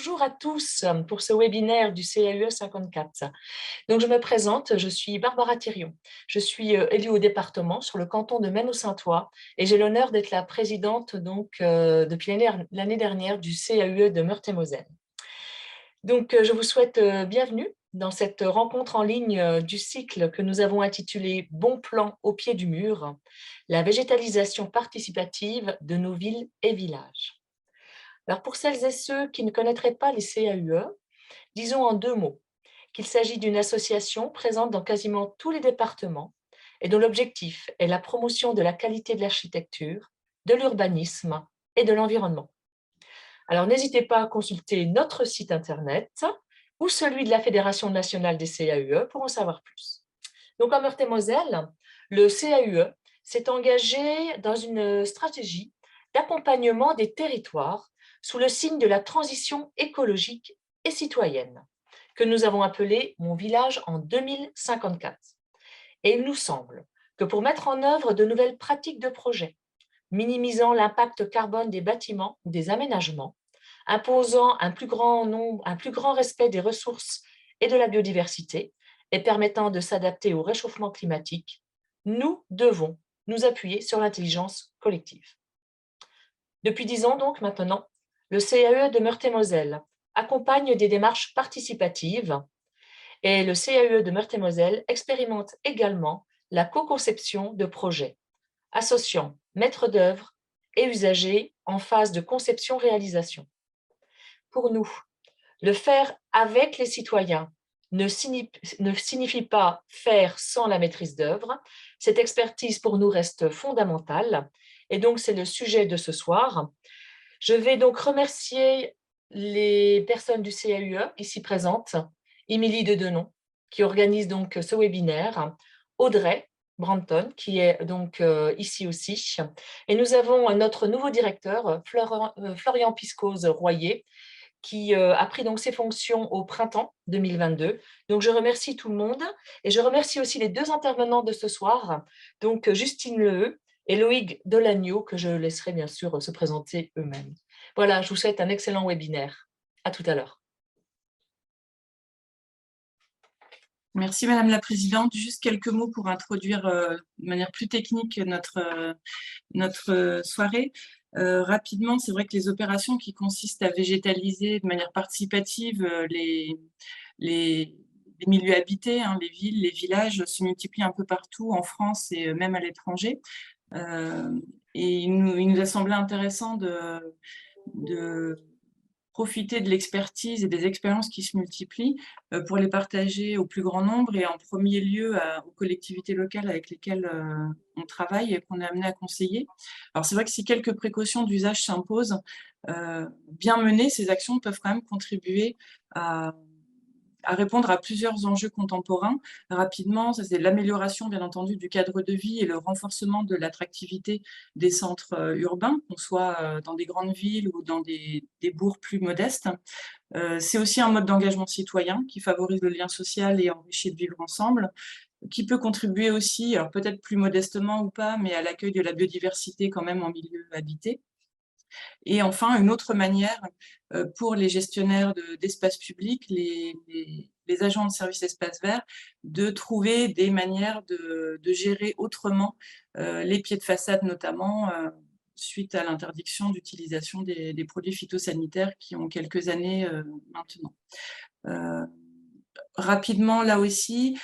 bonjour à tous pour ce webinaire du CAUE 54. Donc, je me présente, je suis Barbara Thirion. Je suis élue au département sur le canton de Maine-au-Saintois et j'ai l'honneur d'être la présidente depuis l'année dernière du CAUE de Meurthe-et-Moselle. Donc, je vous souhaite bienvenue dans cette rencontre en ligne du cycle que nous avons intitulé « Bon plan au pied du mur, la végétalisation participative de nos villes et villages ». Alors, pour celles et ceux qui ne connaîtraient pas les CAUE, disons en 2 mots qu'il s'agit d'une association présente dans quasiment tous les départements et dont l'objectif est la promotion de la qualité de l'architecture, de l'urbanisme et de l'environnement. Alors, n'hésitez pas à consulter notre site internet ou celui de la Fédération nationale des CAUE pour en savoir plus. Donc, en Meurthe-et-Moselle, le CAUE s'est engagé dans une stratégie d'accompagnement des territoires sous le signe de la transition écologique et citoyenne, que nous avons appelée « Mon village en 2054 ». Et il nous semble que pour mettre en œuvre de nouvelles pratiques de projet, minimisant l'impact carbone des bâtiments ou des aménagements, imposant un plus grand respect des ressources et de la biodiversité, et permettant de s'adapter au réchauffement climatique, nous devons nous appuyer sur l'intelligence collective. Depuis 10 ans donc maintenant, le CAUE de Meurthe-et-Moselle accompagne des démarches participatives et le CAUE de Meurthe-et-Moselle expérimente également la co-conception de projets associant maîtres d'œuvre et usagers en phase de conception-réalisation. Pour nous, le faire avec les citoyens ne signifie pas faire sans la maîtrise d'œuvre. Cette expertise pour nous reste fondamentale et donc c'est le sujet de ce soir. Je vais donc remercier les personnes du CAUE ici présentes, Émilie Dedenon, qui organise donc ce webinaire, Audrey Branton, qui est donc ici aussi, et nous avons notre nouveau directeur, Florian Piscose-Royer, qui a pris donc ses fonctions au printemps 2022. Donc, je remercie tout le monde et je remercie aussi les 2 intervenants de ce soir, donc Justine Leheux et Loïc Delagneau, que je laisserai bien sûr se présenter eux-mêmes. Voilà, je vous souhaite un excellent webinaire. À tout à l'heure. Merci Madame la Présidente. Juste quelques mots pour introduire de manière plus technique notre soirée. Rapidement, c'est vrai que les opérations qui consistent à végétaliser de manière participative les milieux habités, les villes, les villages, se multiplient un peu partout en France et même à l'étranger. Et il nous a semblé intéressant de profiter de l'expertise et des expériences qui se multiplient pour les partager au plus grand nombre et en premier lieu aux collectivités locales avec lesquelles on travaille et qu'on est amené à conseiller. Alors c'est vrai que si quelques précautions d'usage s'imposent, bien menées, ces actions peuvent quand même contribuer à répondre à plusieurs enjeux contemporains. Rapidement, ça c'est l'amélioration bien entendu du cadre de vie et le renforcement de l'attractivité des centres urbains, qu'on soit dans des grandes villes ou dans des bourgs plus modestes. C'est aussi un mode d'engagement citoyen qui favorise le lien social et enrichit de vivre ensemble, qui peut contribuer aussi, alors peut-être plus modestement ou pas, mais à l'accueil de la biodiversité quand même en milieu habité. Et enfin, une autre manière pour les gestionnaires d'espaces publics, les agents de service espace vert, de trouver des manières de gérer autrement les pieds de façade notamment, suite à l'interdiction d'utilisation des produits phytosanitaires qui ont quelques années maintenant. Rapidement, là aussi,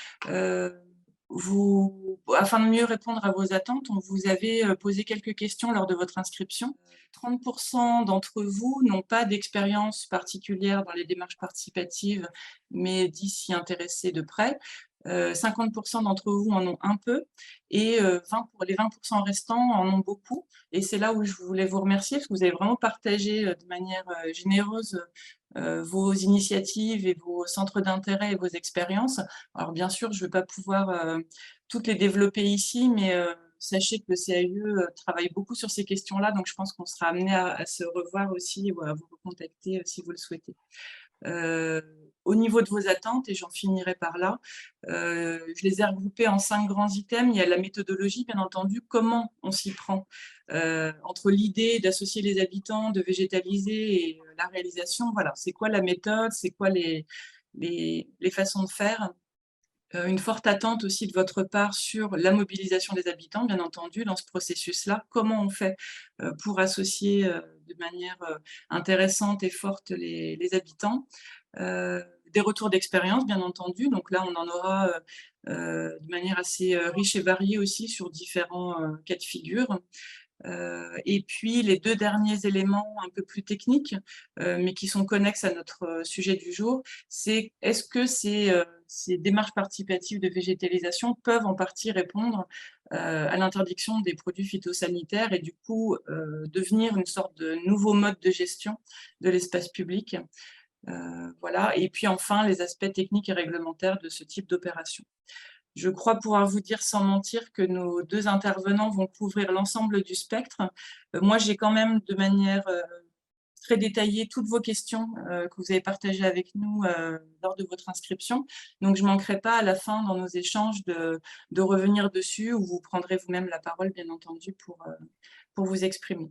afin de mieux répondre à vos attentes, on vous avait posé quelques questions lors de votre inscription. 30% d'entre vous n'ont pas d'expérience particulière dans les démarches participatives, mais disent s'y intéresser de près. 50% d'entre vous en ont un peu et les 20% restants en ont beaucoup. Et c'est là où je voulais vous remercier parce que vous avez vraiment partagé de manière généreuse vos initiatives et vos centres d'intérêt et vos expériences. Alors bien sûr, je ne vais pas pouvoir toutes les développer ici, mais sachez que le CAUE travaille beaucoup sur ces questions-là, donc je pense qu'on sera amené à se revoir aussi ou à vous recontacter si vous le souhaitez. au niveau de vos attentes, et j'en finirai par là, je les ai regroupées en 5 grands items. Il y a la méthodologie, bien entendu, comment on s'y prend, entre l'idée d'associer les habitants, de végétaliser et la réalisation. Voilà, c'est quoi la méthode? C'est quoi les façons de faire? Une forte attente aussi de votre part sur la mobilisation des habitants, bien entendu, dans ce processus-là. Comment on fait, pour associer, de manière, intéressante et forte les habitants? Des retours d'expérience, bien entendu, donc là, on en aura, de manière assez, riche et variée aussi sur différents, cas de figure. Et puis les 2 derniers éléments un peu plus techniques, mais qui sont connexes à notre, sujet du jour, c'est est-ce que ces démarches participatives de végétalisation peuvent en partie répondre, à l'interdiction des produits phytosanitaires et du coup, devenir une sorte de nouveau mode de gestion de l'espace public? Voilà, et puis enfin les aspects techniques et réglementaires de ce type d'opération. Je crois pouvoir vous dire sans mentir que nos 2 intervenants vont couvrir l'ensemble du spectre. Moi, j'ai quand même de manière, très détaillée toutes vos questions, que vous avez partagées avec nous, lors de votre inscription. Donc je ne manquerai pas à la fin dans nos échanges de revenir dessus, ou vous prendrez vous-même la parole bien entendu pour vous exprimer.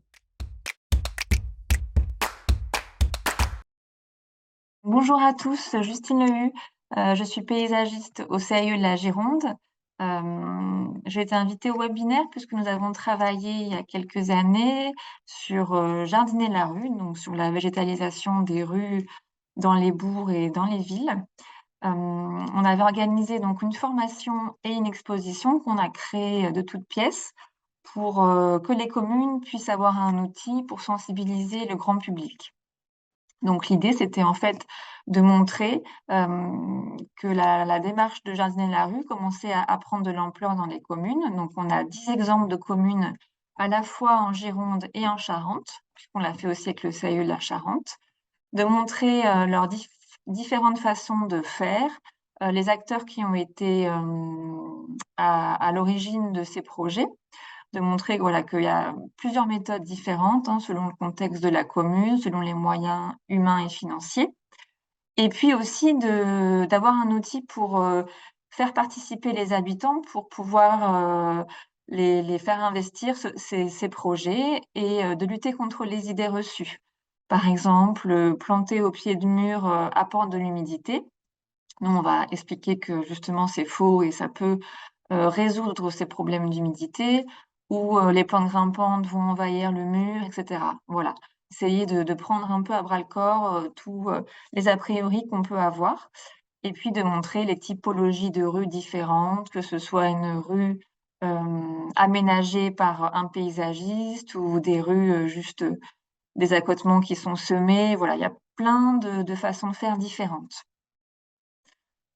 Bonjour à tous, Justine Lehu, je suis paysagiste au CAE de la Gironde. J'ai été invitée au webinaire puisque nous avons travaillé il y a quelques années sur, jardiner la rue, donc sur la végétalisation des rues dans les bourgs et dans les villes. On avait organisé donc une formation et une exposition qu'on a créée, de toutes pièces pour, que les communes puissent avoir un outil pour sensibiliser le grand public. Donc l'idée, c'était en fait de montrer, que la démarche de jardiner la rue commençait à prendre de l'ampleur dans les communes. Donc on a 10 exemples de communes à la fois en Gironde et en Charente, puisqu'on l'a fait aussi avec le CAE de la Charente, de montrer, leurs différentes façons de faire, les acteurs qui ont été, à l'origine de ces projets, de montrer, voilà, qu'il y a plusieurs méthodes différentes, hein, selon le contexte de la commune, selon les moyens humains et financiers. Et puis aussi d'avoir un outil pour, faire participer les habitants pour pouvoir, les faire investir ces projets et de lutter contre les idées reçues. Par exemple, planter au pied de mur, apporte de l'humidité. Nous, on va expliquer que justement c'est faux et ça peut, résoudre ces problèmes d'humidité, ou les plantes grimpantes vont envahir le mur et cetera. Voilà, essayer de prendre un peu à bras le corps, tous, les a priori qu'on peut avoir, et puis de montrer les typologies de rues différentes, que ce soit une rue, aménagée par un paysagiste ou des rues, juste, des accotements qui sont semés. Voilà, il y a plein de façons de faire différentes.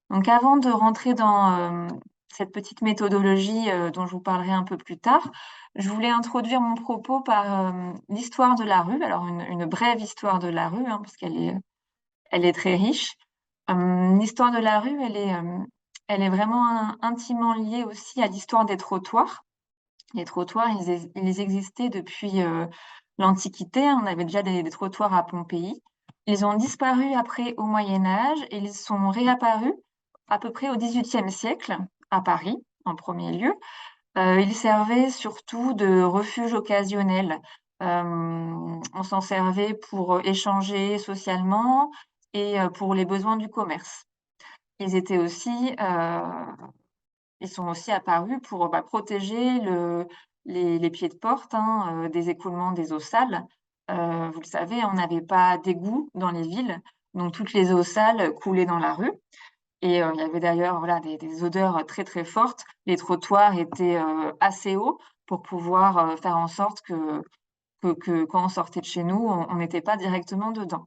Donc avant de rentrer dans, cette petite méthodologie, dont je vous parlerai un peu plus tard, je voulais introduire mon propos par, l'histoire de la rue. Alors une brève histoire de la rue, hein, parce elle est très riche. L'histoire de la rue, elle est vraiment intimement liée aussi à l'histoire des trottoirs. Les trottoirs, ils existaient depuis, l'Antiquité, hein. On avait déjà des trottoirs à Pompéi. Ils ont disparu après au Moyen Âge et ils sont réapparus à peu près au XVIIIe siècle, à Paris, en premier lieu. Ils servaient surtout de refuge occasionnel. On s'en servait pour, échanger socialement et pour les besoins du commerce. Ils étaient aussi, ils sont aussi apparus pour, bah, protéger les pieds de porte, hein, des écoulements des eaux sales. Vous le savez, on n'avait pas d'égout dans les villes, donc toutes les eaux sales coulaient dans la rue. Et il y avait d'ailleurs, voilà, des odeurs très, très fortes. Les trottoirs étaient, assez hauts pour pouvoir, faire en sorte que quand on sortait de chez nous, on n'était pas directement dedans.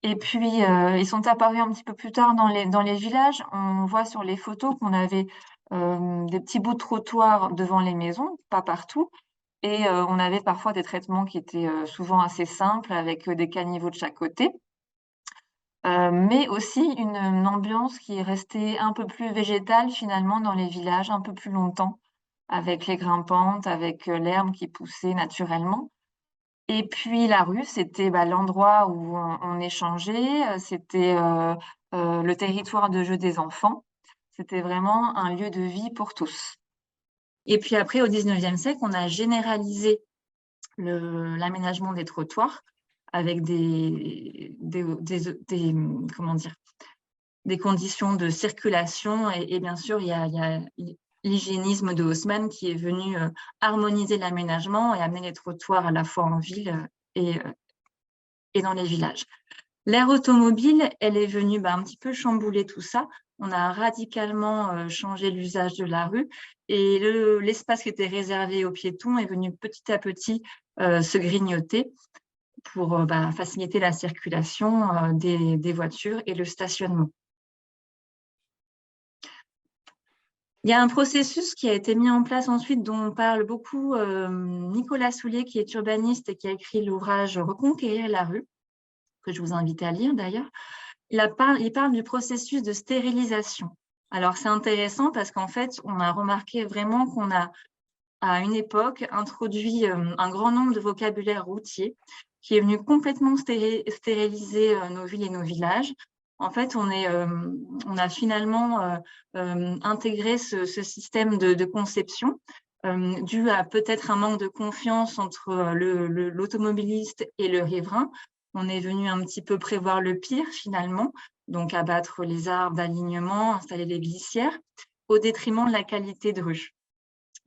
Et puis, ils sont apparus un petit peu plus tard dans les villages. On voit sur les photos qu'on avait, des petits bouts de trottoir devant les maisons, pas partout, et on avait parfois des traitements qui étaient, souvent assez simples avec, des caniveaux de chaque côté. Mais aussi une ambiance qui est restée un peu plus végétale finalement dans les villages, un peu plus longtemps, avec les grimpantes, avec, l'herbe qui poussait naturellement. Et puis la rue, c'était, bah, l'endroit où on échangeait, c'était, le territoire de jeu des enfants. C'était vraiment un lieu de vie pour tous. Et puis après, au 19e siècle, on a généralisé l'aménagement des trottoirs avec comment dire, des conditions de circulation. Et bien sûr, il y a l'hygiénisme de Haussmann qui est venu harmoniser l'aménagement et amener les trottoirs à la fois en ville et dans les villages. L'ère automobile, elle est venue un petit peu chambouler tout ça. On a radicalement changé l'usage de la rue et l'espace qui était réservé aux piétons est venu petit à petit se grignoter pour faciliter la circulation des voitures et le stationnement. Il y a un processus qui a été mis en place ensuite, dont parle beaucoup Nicolas Soulier, qui est urbaniste et qui a écrit l'ouvrage « Reconquérir la rue », que je vous invite à lire d'ailleurs. Il parle du processus de stérilisation. Alors, c'est intéressant parce qu'en fait, on a remarqué vraiment qu'on a, à une époque, introduit un grand nombre de vocabulaire routier qui est venu complètement stériliser nos villes et nos villages. En fait, on a finalement intégré ce système de conception dû à peut-être un manque de confiance entre l'automobiliste et le riverain. On est venu un petit peu prévoir le pire finalement, donc abattre les arbres d'alignement, installer les glissières, au détriment de la qualité de rue.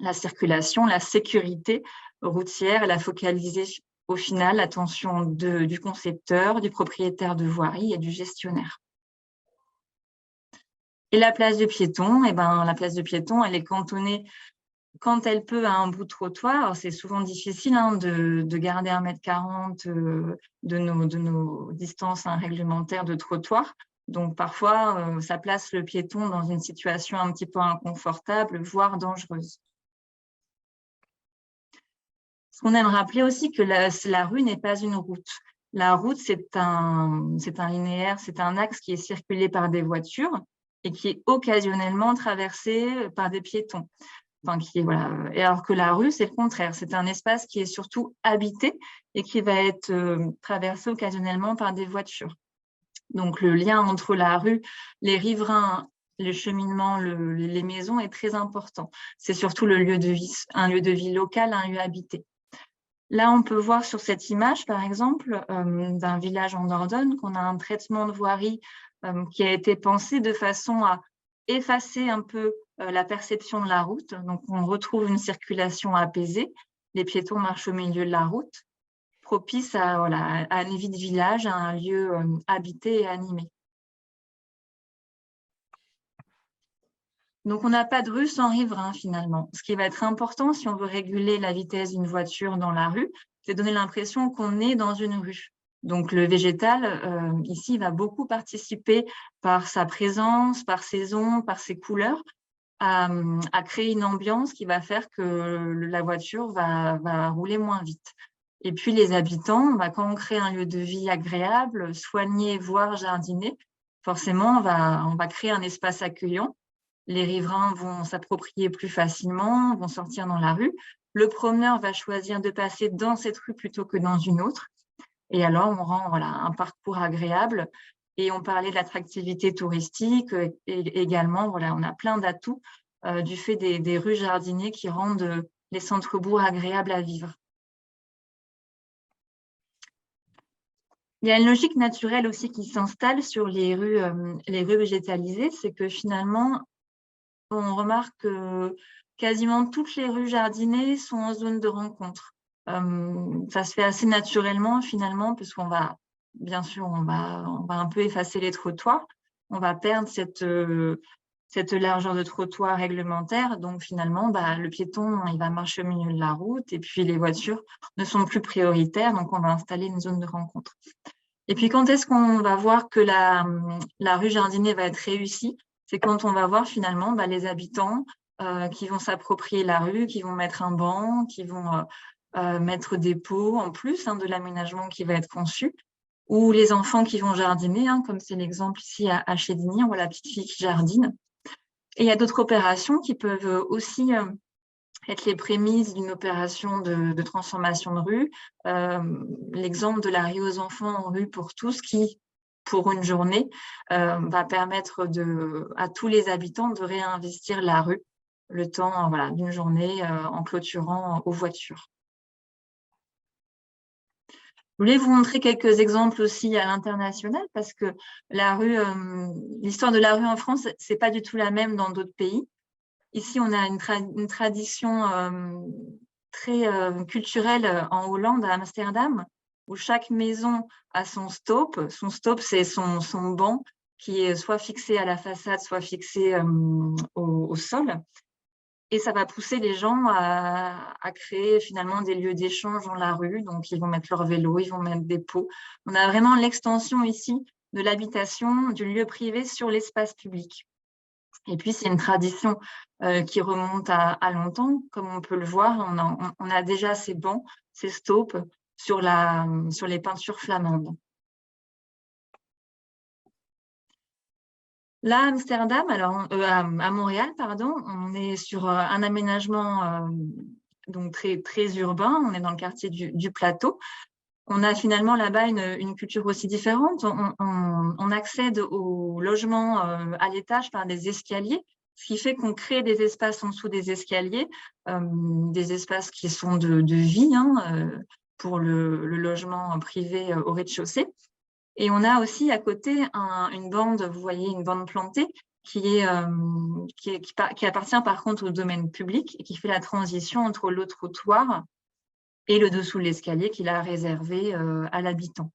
La circulation, la sécurité routière, elle a focalisé au final l'attention du concepteur, du propriétaire de voirie et du gestionnaire. Et la place de piéton, la place de piéton, elle est cantonnée quand elle peut à un bout de trottoir. C'est souvent difficile de garder 1,40 m de nos distances réglementaires de trottoir. Donc parfois, ça place le piéton dans une situation un petit peu inconfortable, voire dangereuse. Ce qu'on aime rappeler aussi que la rue n'est pas une route. La route, c'est un linéaire, c'est un axe qui est circulé par des voitures et qui est occasionnellement traversé par des piétons. Enfin, Et alors que la rue, c'est le contraire. C'est un espace qui est surtout habité et qui va être traversé occasionnellement par des voitures. Donc, le lien entre la rue, les riverains, le cheminement, les maisons est très important. C'est surtout un lieu de vie local, un lieu habité. Là, on peut voir sur cette image, par exemple, d'un village en Dordogne, qu'on a un traitement de voirie qui a été pensé de façon à effacer un peu la perception de la route. Donc, on retrouve une circulation apaisée. Les piétons marchent au milieu de la route, propice à une vie de village, à un lieu habité et animé. Donc, on n'a pas de rue sans riverain, finalement. Ce qui va être important si on veut réguler la vitesse d'une voiture dans la rue, c'est donner l'impression qu'on est dans une rue. Donc, le végétal, ici, va beaucoup participer par sa présence, par ses ombres, par ses couleurs, à créer une ambiance qui va faire que la voiture va rouler moins vite. Et puis, les habitants, quand on crée un lieu de vie agréable, soigné, voire jardiné, forcément, on va créer un espace accueillant. Les riverains vont s'approprier plus facilement, vont sortir dans la rue. Le promeneur va choisir de passer dans cette rue plutôt que dans une autre. Et alors, on rend un parcours agréable. Et on parlait de l'attractivité touristique. Et également, on a plein d'atouts du fait des rues jardinées qui rendent les centres-bourgs agréables à vivre. Il y a une logique naturelle aussi qui s'installe sur les rues végétalisées. C'est que finalement, on remarque que quasiment toutes les rues jardinées sont en zone de rencontre. Ça se fait assez naturellement finalement, puisqu'on va, bien sûr, on va un peu effacer les trottoirs. On va perdre cette largeur de trottoir réglementaire. Donc finalement, le piéton, il va marcher au milieu de la route et puis les voitures ne sont plus prioritaires. Donc on va installer une zone de rencontre. Et puis quand est-ce qu'on va voir que la rue jardinée va être réussie? C'est quand on va voir finalement les habitants qui vont s'approprier la rue, qui vont mettre un banc, qui vont mettre des pots en plus de l'aménagement qui va être conçu, ou les enfants qui vont jardiner, comme c'est l'exemple ici à Chédigny, on voit la petite fille qui jardine. Et il y a d'autres opérations qui peuvent aussi être les prémices d'une opération de transformation de rue. L'exemple de la rue aux enfants en rue pour tous qui pour une journée va permettre à tous les habitants de réinvestir la rue le temps voilà, d'une journée en clôturant aux voitures. Je voulais vous montrer quelques exemples aussi à l'international parce que l'histoire de la rue en France, ce n'est pas du tout la même dans d'autres pays. Ici, on a une tradition très culturelle en Hollande, à Amsterdam, où chaque maison a son stop. Son stop, c'est son banc qui est soit fixé à la façade, soit fixé au sol. Et ça va pousser les gens à créer finalement des lieux d'échange dans la rue. Donc, ils vont mettre leur vélo, ils vont mettre des pots. On a vraiment l'extension ici de l'habitation, du lieu privé sur l'espace public. Et puis, c'est une tradition qui remonte à longtemps. Comme on peut le voir, on a déjà ces bancs, ces stopes sur les peintures flamandes. Là, à Amsterdam, alors à Montréal, pardon, on est sur un aménagement donc très urbain. On est dans le quartier du Plateau. On a finalement là-bas une culture aussi différente. On accède au logement à l'étage par des escaliers, ce qui fait qu'on crée des espaces en dessous des escaliers, des espaces qui sont de vie pour le logement privé au rez-de-chaussée. Et on a aussi à côté une bande, vous voyez, une bande plantée qui appartient par contre au domaine public et qui fait la transition entre le trottoir et le dessous de l'escalier qu'il a réservé à l'habitant.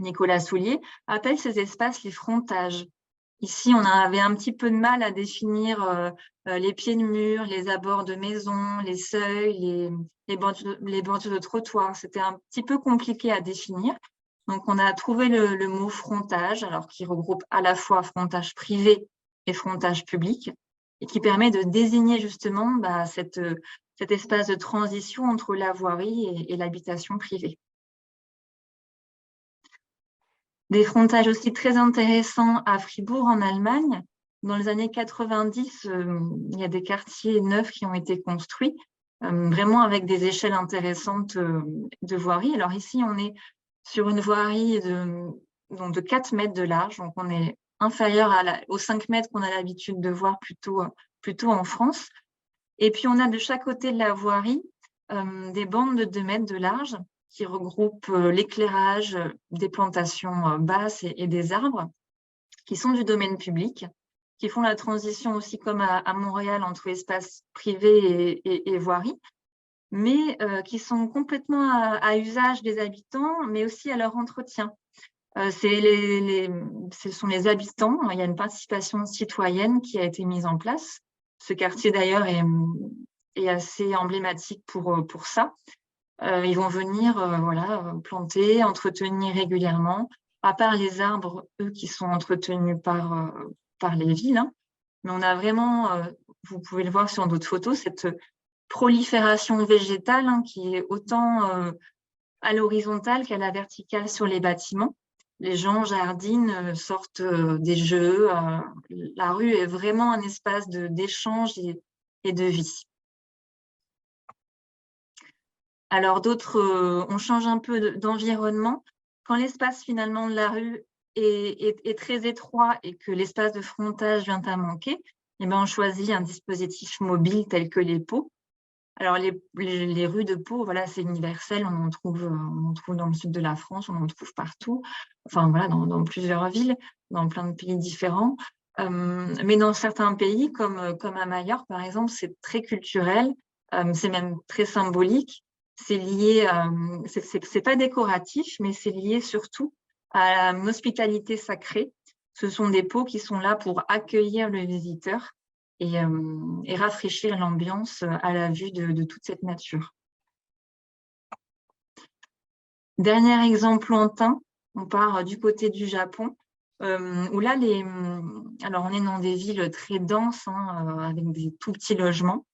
Nicolas Soulier appelle ces espaces les frontages. Ici, on avait un petit peu de mal à définir les pieds de mur, les abords de maison, les seuils, les bordures de trottoir. C'était un petit peu compliqué à définir. Donc, on a trouvé le mot frontage, alors qui regroupe à la fois frontage privé et frontage public, et qui permet de désigner justement cet espace de transition entre la voirie et l'habitation privée. Des frontages aussi très intéressants à Fribourg, en Allemagne. Dans les années 90, il y a des quartiers neufs qui ont été construits, vraiment avec des échelles intéressantes de voirie. Alors ici, on est sur une voirie de 4 mètres de large, donc on est inférieur aux 5 mètres qu'on a l'habitude de voir plutôt en France. Et puis, on a de chaque côté de la voirie des bandes de 2 mètres de large qui regroupent l'éclairage des plantations basses et des arbres qui sont du domaine public, qui font la transition aussi comme à Montréal entre espace privé et voirie, mais qui sont complètement à usage des habitants, mais aussi à leur entretien. Ce sont les habitants, il y a une participation citoyenne qui a été mise en place. Ce quartier d'ailleurs est assez emblématique pour ça. Ils vont venir planter, entretenir régulièrement, à part les arbres, eux, qui sont entretenus par les villes. Mais on a vraiment, vous pouvez le voir sur d'autres photos, cette prolifération végétale qui est autant à l'horizontale qu'à la verticale sur les bâtiments. Les gens jardinent, sortent des jeux. La rue est vraiment un espace d'échange et de vie. Alors on change un peu d'environnement. Quand l'espace finalement de la rue est très étroit et que l'espace de frontage vient à manquer, eh bien, on choisit un dispositif mobile tel que les pots. Alors, les rues de Pau, voilà, c'est universel, on en trouve dans le sud de la France, on en trouve partout, enfin voilà, dans plusieurs villes, dans plein de pays différents. Mais dans certains pays, comme à Majorque, par exemple, c'est très culturel, c'est même très symbolique. C'est lié, c'est pas décoratif, mais c'est lié surtout à l'hospitalité sacrée. Ce sont des pots qui sont là pour accueillir le visiteur et rafraîchir l'ambiance à la vue de toute cette nature. Dernier exemple lointain, on part du côté du Japon, où là, alors on est dans des villes très denses, avec des tout petits logements.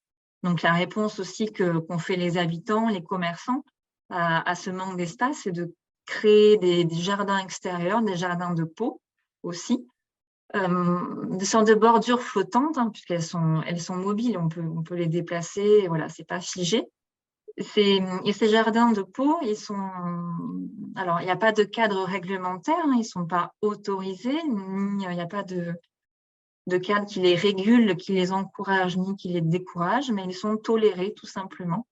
Donc la réponse aussi qu'ont fait les habitants, les commerçants, à ce manque d'espace, c'est de créer des jardins extérieurs, des jardins de pots aussi, des sortes de bordures flottantes, puisqu'elles sont mobiles, on peut les déplacer, voilà, c'est pas figé. Et ces jardins de Pau, alors il n'y a pas de cadre réglementaire, hein, ils ne sont pas autorisés, ni il n'y a pas de cadre qui les régule, qui les encourage, ni qui les décourage, mais ils sont tolérés tout simplement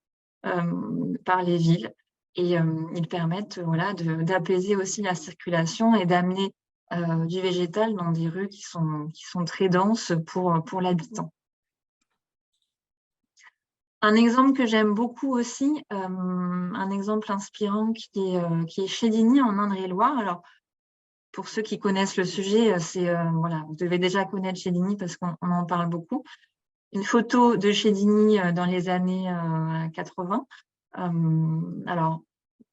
par les villes. Et ils permettent voilà, d'apaiser aussi la circulation et d'amener du végétal dans des rues qui sont très denses pour l'habitant. Un exemple que j'aime beaucoup aussi, un exemple inspirant qui est Chédigny en Indre-et-Loire. Alors, pour ceux qui connaissent le sujet, voilà, vous devez déjà connaître Chédigny parce qu'on en parle beaucoup. Une photo de Chédigny dans les années 80. Alors,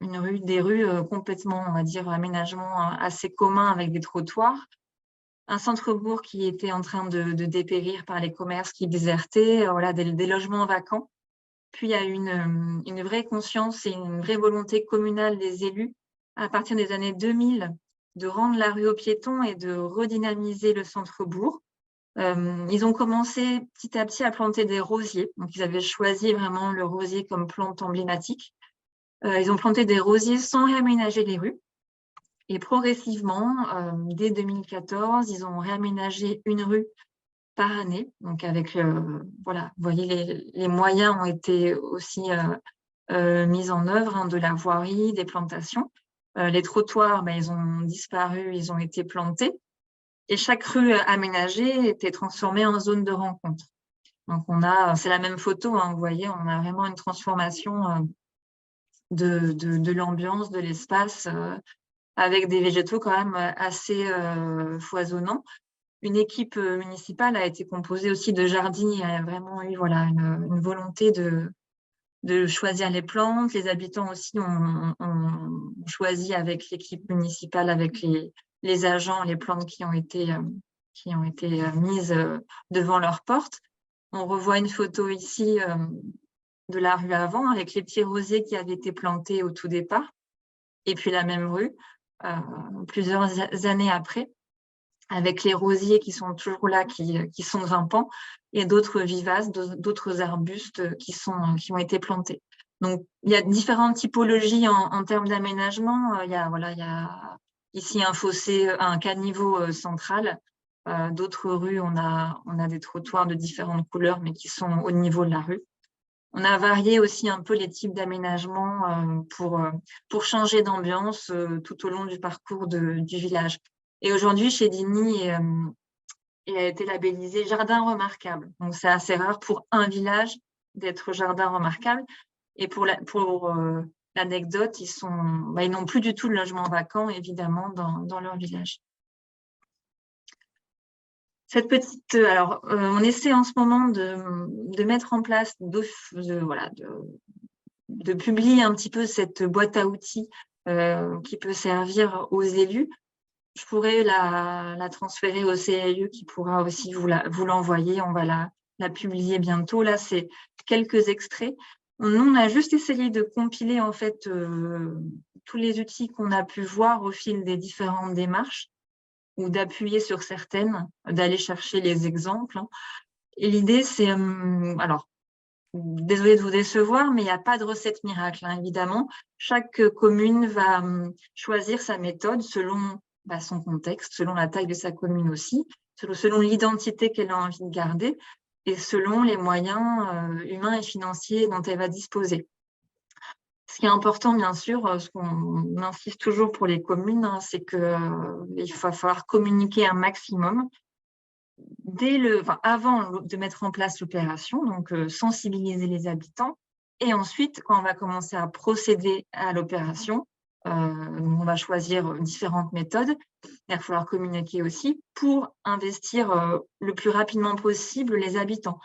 des rues complètement, on va dire, aménagement assez commun avec des trottoirs. Un centre-bourg qui était en train de dépérir par les commerces qui désertaient, voilà, des logements vacants. Puis il y a une vraie conscience et une vraie volonté communale des élus à partir des années 2000 de rendre la rue aux piétons et de redynamiser le centre-bourg. Ils ont commencé petit à petit à planter des rosiers. Donc, ils avaient choisi vraiment le rosier comme plante emblématique. Ils ont planté des rosiers sans réaménager les rues. Et progressivement, dès 2014, ils ont réaménagé une rue par année. Donc, avec, voilà, vous voyez, les moyens ont été aussi mis en œuvre, hein, de la voirie, des plantations. Les trottoirs, ben, ils ont disparu, ils ont été plantés. Et chaque rue aménagée était transformée en zone de rencontre. Donc, c'est la même photo, hein, vous voyez, on a vraiment une transformation de l'ambiance, de l'espace, avec des végétaux quand même assez foisonnants. Une équipe municipale a été composée aussi de jardiniers. Il y a vraiment eu voilà, une volonté de choisir les plantes. Les habitants aussi ont choisi avec l'équipe municipale, avec les agents, les plantes qui ont été mises devant leur porte. On revoit une photo ici de la rue avant, avec les petits rosiers qui avaient été plantés au tout départ. Et puis la même rue, plusieurs années après, avec les rosiers qui sont toujours là, qui sont grimpants, et d'autres vivaces, d'autres arbustes qui ont été plantés. Donc, il y a différentes typologies en termes d'aménagement. Il y a ici un fossé, un caniveau central. D'autres rues, on a des trottoirs de différentes couleurs, mais qui sont au niveau de la rue. On a varié aussi un peu les types d'aménagement pour changer d'ambiance tout au long du parcours du village. Et aujourd'hui, Chédigny il a été labellisé jardin remarquable. Donc, c'est assez rare pour un village d'être jardin remarquable. Et pour l'anecdote, ils n'ont plus du tout de logement vacant, évidemment, dans leur village. Alors, on essaie en ce moment de mettre en place, de publier un petit peu cette boîte à outils qui peut servir aux élus. Je pourrais la transférer au CAE qui pourra aussi vous l'envoyer. On va la publier bientôt. Là, c'est quelques extraits. Nous, on a juste essayé de compiler en fait tous les outils qu'on a pu voir au fil des différentes démarches ou d'appuyer sur certaines, d'aller chercher les exemples. Et l'idée, c'est, alors, désolée de vous décevoir, mais il n'y a pas de recette miracle, hein, évidemment. Chaque commune va choisir sa méthode selon son contexte, selon la taille de sa commune aussi, selon l'identité qu'elle a envie de garder et selon les moyens humains et financiers dont elle va disposer. Ce qui est important, bien sûr, ce qu'on insiste toujours pour les communes, hein, c'est qu'il va falloir communiquer un maximum avant de mettre en place l'opération, donc sensibiliser les habitants. Et ensuite, quand on va commencer à procéder à l'opération, on va choisir différentes méthodes. Il va falloir communiquer aussi pour investir le plus rapidement possible les habitants.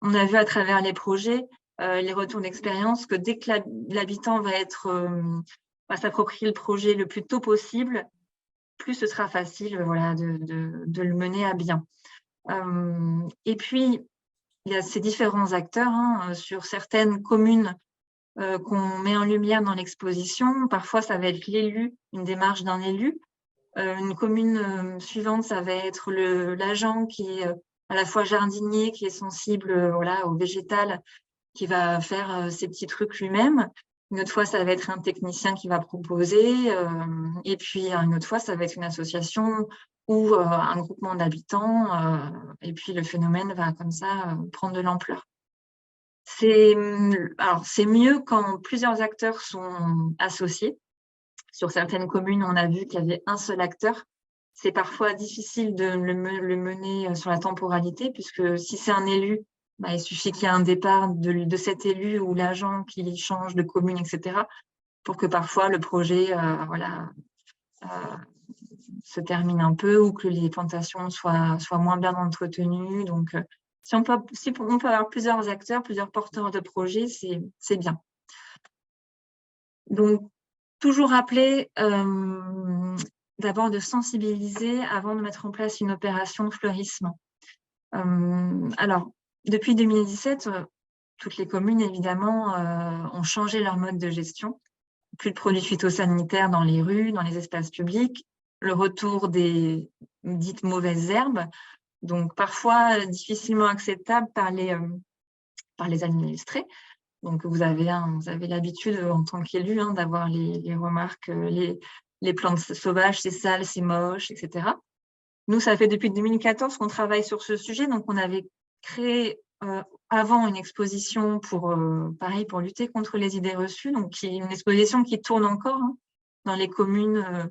On a vu à travers les projets, les retours d'expérience, que dès que l'habitant va s'approprier le projet le plus tôt possible, plus ce sera facile de le mener à bien. Et puis, il y a ces différents acteurs sur certaines communes qu'on met en lumière dans l'exposition. Parfois, ça va être l'élu, une démarche d'un élu. Une commune suivante, ça va être l'agent qui est à la fois jardinier, qui est sensible au végétal qui va faire ses petits trucs lui-même. Une autre fois, ça va être un technicien qui va proposer. Et puis, une autre fois, ça va être une association ou un groupement d'habitants. Et puis, le phénomène va comme ça prendre de l'ampleur. Alors, c'est mieux quand plusieurs acteurs sont associés. Sur certaines communes, on a vu qu'il y avait un seul acteur. C'est parfois difficile de le mener sur la temporalité, puisque si c'est un élu, il suffit qu'il y ait un départ de cet élu ou l'agent qui change de commune, etc., pour que parfois le projet se termine un peu ou que les plantations soient moins bien entretenues. Donc, si on peut avoir plusieurs acteurs, plusieurs porteurs de projets, c'est bien. Donc, toujours rappeler d'abord de sensibiliser avant de mettre en place une opération de fleurissement. Alors, depuis 2017, toutes les communes, évidemment, ont changé leur mode de gestion. Plus de produits phytosanitaires dans les rues, dans les espaces publics, le retour des dites mauvaises herbes, donc parfois difficilement acceptables par les administrés. Donc, vous avez l'habitude, en tant qu'élu, d'avoir les remarques, les plantes sauvages, c'est sale, c'est moche, etc. Nous, ça fait depuis 2014 qu'on travaille sur ce sujet. Donc, on avait créé avant une exposition pour lutter contre les idées reçues. Donc, une exposition qui tourne encore dans les communes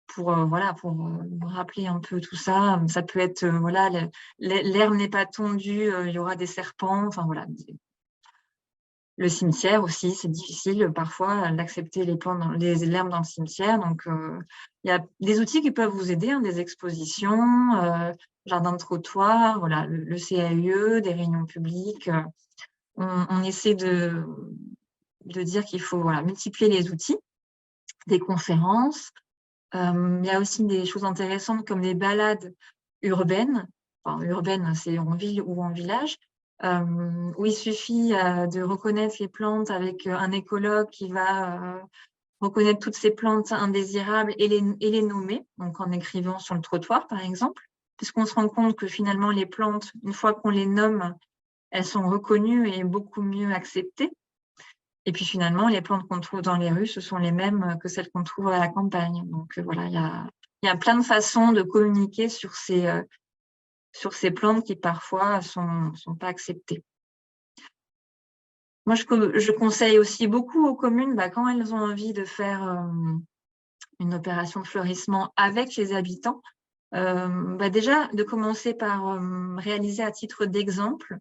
pour rappeler un peu tout ça. Ça peut être, l'herbe n'est pas tondue, il y aura des serpents. Enfin, voilà. Le cimetière aussi, c'est difficile parfois d'accepter les herbes dans le cimetière. Donc, il y a des outils qui peuvent vous aider, des expositions, jardin de trottoir, voilà, le CAUE, des réunions publiques. On essaie de dire qu'il faut multiplier les outils, des conférences. Il y a aussi des choses intéressantes comme des balades urbaines. Enfin, urbaines, c'est en ville ou en village. Où il suffit de reconnaître les plantes avec un écologue qui va reconnaître toutes ces plantes indésirables et les nommer, donc en écrivant sur le trottoir, par exemple, puisqu'on se rend compte que finalement, les plantes, une fois qu'on les nomme, elles sont reconnues et beaucoup mieux acceptées. Et puis finalement, les plantes qu'on trouve dans les rues, ce sont les mêmes que celles qu'on trouve à la campagne. Donc voilà, il y a plein de façons de communiquer sur ces plantes qui parfois sont pas acceptées. Moi, je conseille aussi beaucoup aux communes, quand elles ont envie de faire une opération de fleurissement avec les habitants, déjà de commencer par réaliser à titre d'exemple.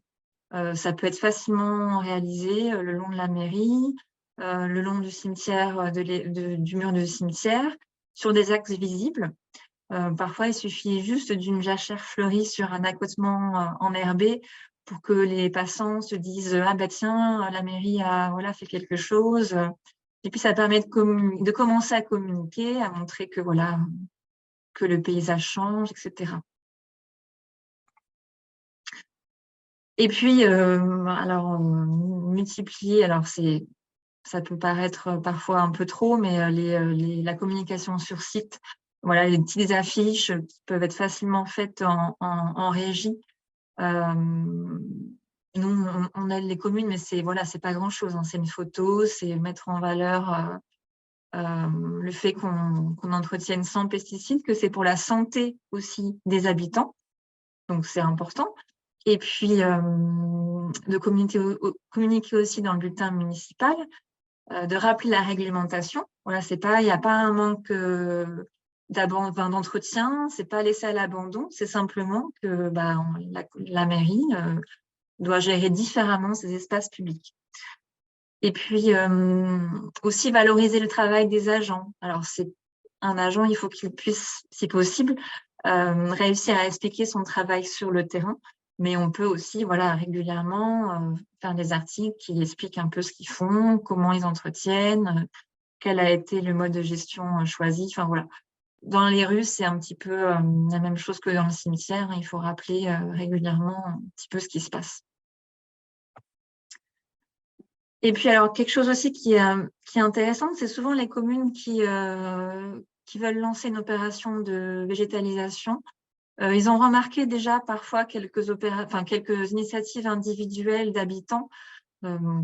Ça peut être facilement réalisé le long de la mairie, le long du cimetière, du mur de cimetière, sur des axes visibles. Parfois, il suffit juste d'une jachère fleurie sur un accotement enherbé pour que les passants se disent « Ah tiens, la mairie a fait quelque chose ». Et puis, ça permet de commencer à communiquer, à montrer que, que le paysage change, etc. Et puis, multiplier, ça peut paraître parfois un peu trop, mais la communication sur site, les petites affiches qui peuvent être facilement faites en régie. Nous, on aide les communes, mais c'est pas grand-chose. C'est une photo, c'est mettre en valeur le fait qu'on entretienne sans pesticides, que c'est pour la santé aussi des habitants. Donc, c'est important. Et puis, de communiquer aussi dans le bulletin municipal, de rappeler la réglementation. Il n'y a pas un manque d'entretien, c'est pas laissé à l'abandon, c'est simplement que la mairie doit gérer différemment ses espaces publics. Et puis, aussi valoriser le travail des agents. Alors, un agent, il faut qu'il puisse, si possible, réussir à expliquer son travail sur le terrain, mais on peut aussi régulièrement faire des articles qui expliquent un peu ce qu'ils font, comment ils entretiennent, quel a été le mode de gestion choisi. Enfin, voilà. Dans les rues, c'est un petit peu la même chose que dans le cimetière. Il faut rappeler régulièrement un petit peu ce qui se passe. Et puis, alors, quelque chose aussi qui est intéressant, c'est souvent les communes qui veulent lancer une opération de végétalisation. Ils ont remarqué déjà parfois quelques initiatives individuelles d'habitants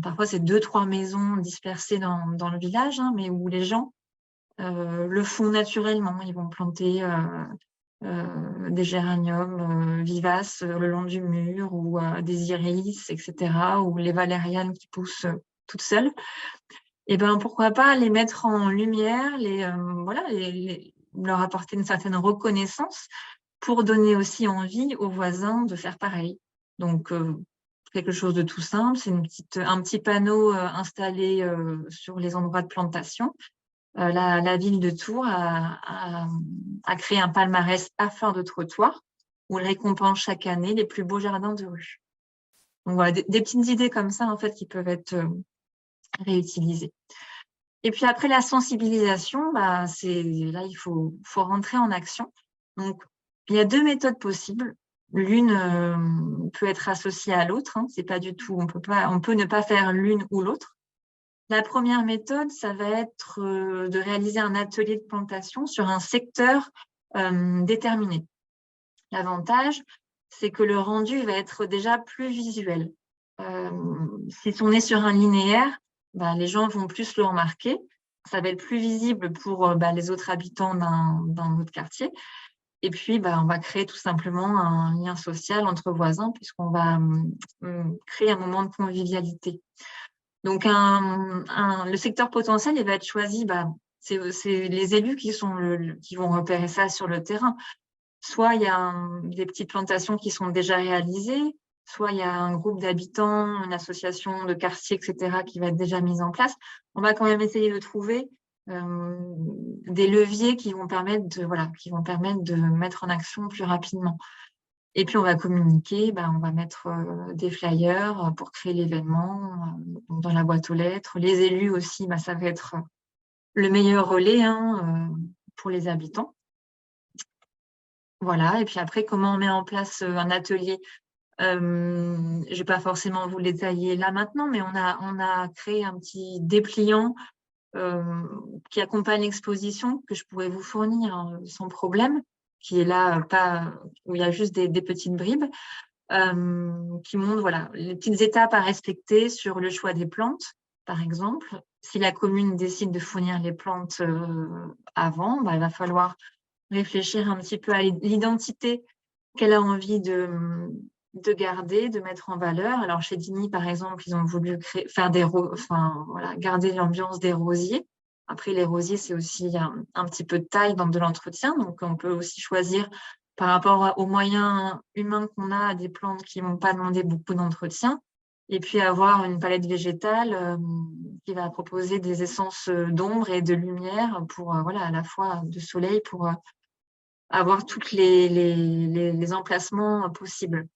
Parfois, c'est 2-3 maisons dispersées dans le village, hein, mais où les gens le font naturellement. Ils vont planter des géraniums vivaces le long du mur ou des iris, etc., ou les valérianes qui poussent toutes seules. Et ben pourquoi pas les mettre en lumière, voilà, leur apporter une certaine reconnaissance pour donner aussi envie aux voisins de faire pareil. Donc, quelque chose de tout simple, c'est un petit panneau installé sur les endroits de plantation. La ville de Tours a créé un palmarès à fleur de trottoir où elle récompense chaque année les plus beaux jardins de rue. Donc voilà, des petites idées comme ça en fait qui peuvent être réutilisées. Et puis après la sensibilisation, là il faut rentrer en action. Donc il y a 2 méthodes possibles. L'une peut être associée à l'autre, hein, c'est pas du tout, on peut ne pas faire l'une ou l'autre. La première méthode, ça va être de réaliser un atelier de plantation sur un secteur déterminé. L'avantage, c'est que le rendu va être déjà plus visuel. Si on est sur un linéaire, les gens vont plus le remarquer. Ça va être plus visible pour les autres habitants d'un autre quartier. Et puis, on va créer tout simplement un lien social entre voisins puisqu'on va créer un moment de convivialité. Donc, le secteur potentiel, il va être choisi, c'est les élus qui vont repérer ça sur le terrain. Soit il y a des petites plantations qui sont déjà réalisées, soit il y a un groupe d'habitants, une association de quartier, etc., qui va être déjà mise en place. On va quand même essayer de trouver des leviers qui vont permettre de mettre en action plus rapidement. Et puis, on va communiquer, on va mettre des flyers pour créer l'événement dans la boîte aux lettres. Les élus aussi, ça va être le meilleur relais pour les habitants. Voilà, et puis après, comment on met en place un atelier? Je ne vais pas forcément vous le détailler là maintenant, mais on a créé un petit dépliant qui accompagne l'exposition que je pourrais vous fournir sans problème, qui est là, où il y a juste des petites bribes, qui montrent les petites étapes à respecter sur le choix des plantes, par exemple. Si la commune décide de fournir les plantes avant, il va falloir réfléchir un petit peu à l'identité qu'elle a envie de garder, de mettre en valeur. Alors, chez Dini, par exemple, ils ont voulu garder l'ambiance des rosiers. Après, les rosiers, c'est aussi un petit peu de taille dans de l'entretien. Donc, on peut aussi choisir par rapport aux moyens humains qu'on a, des plantes qui ne vont pas demander beaucoup d'entretien. Et puis, avoir une palette végétale qui va proposer des essences d'ombre et de lumière pour, à la fois de soleil pour avoir tous les emplacements possibles.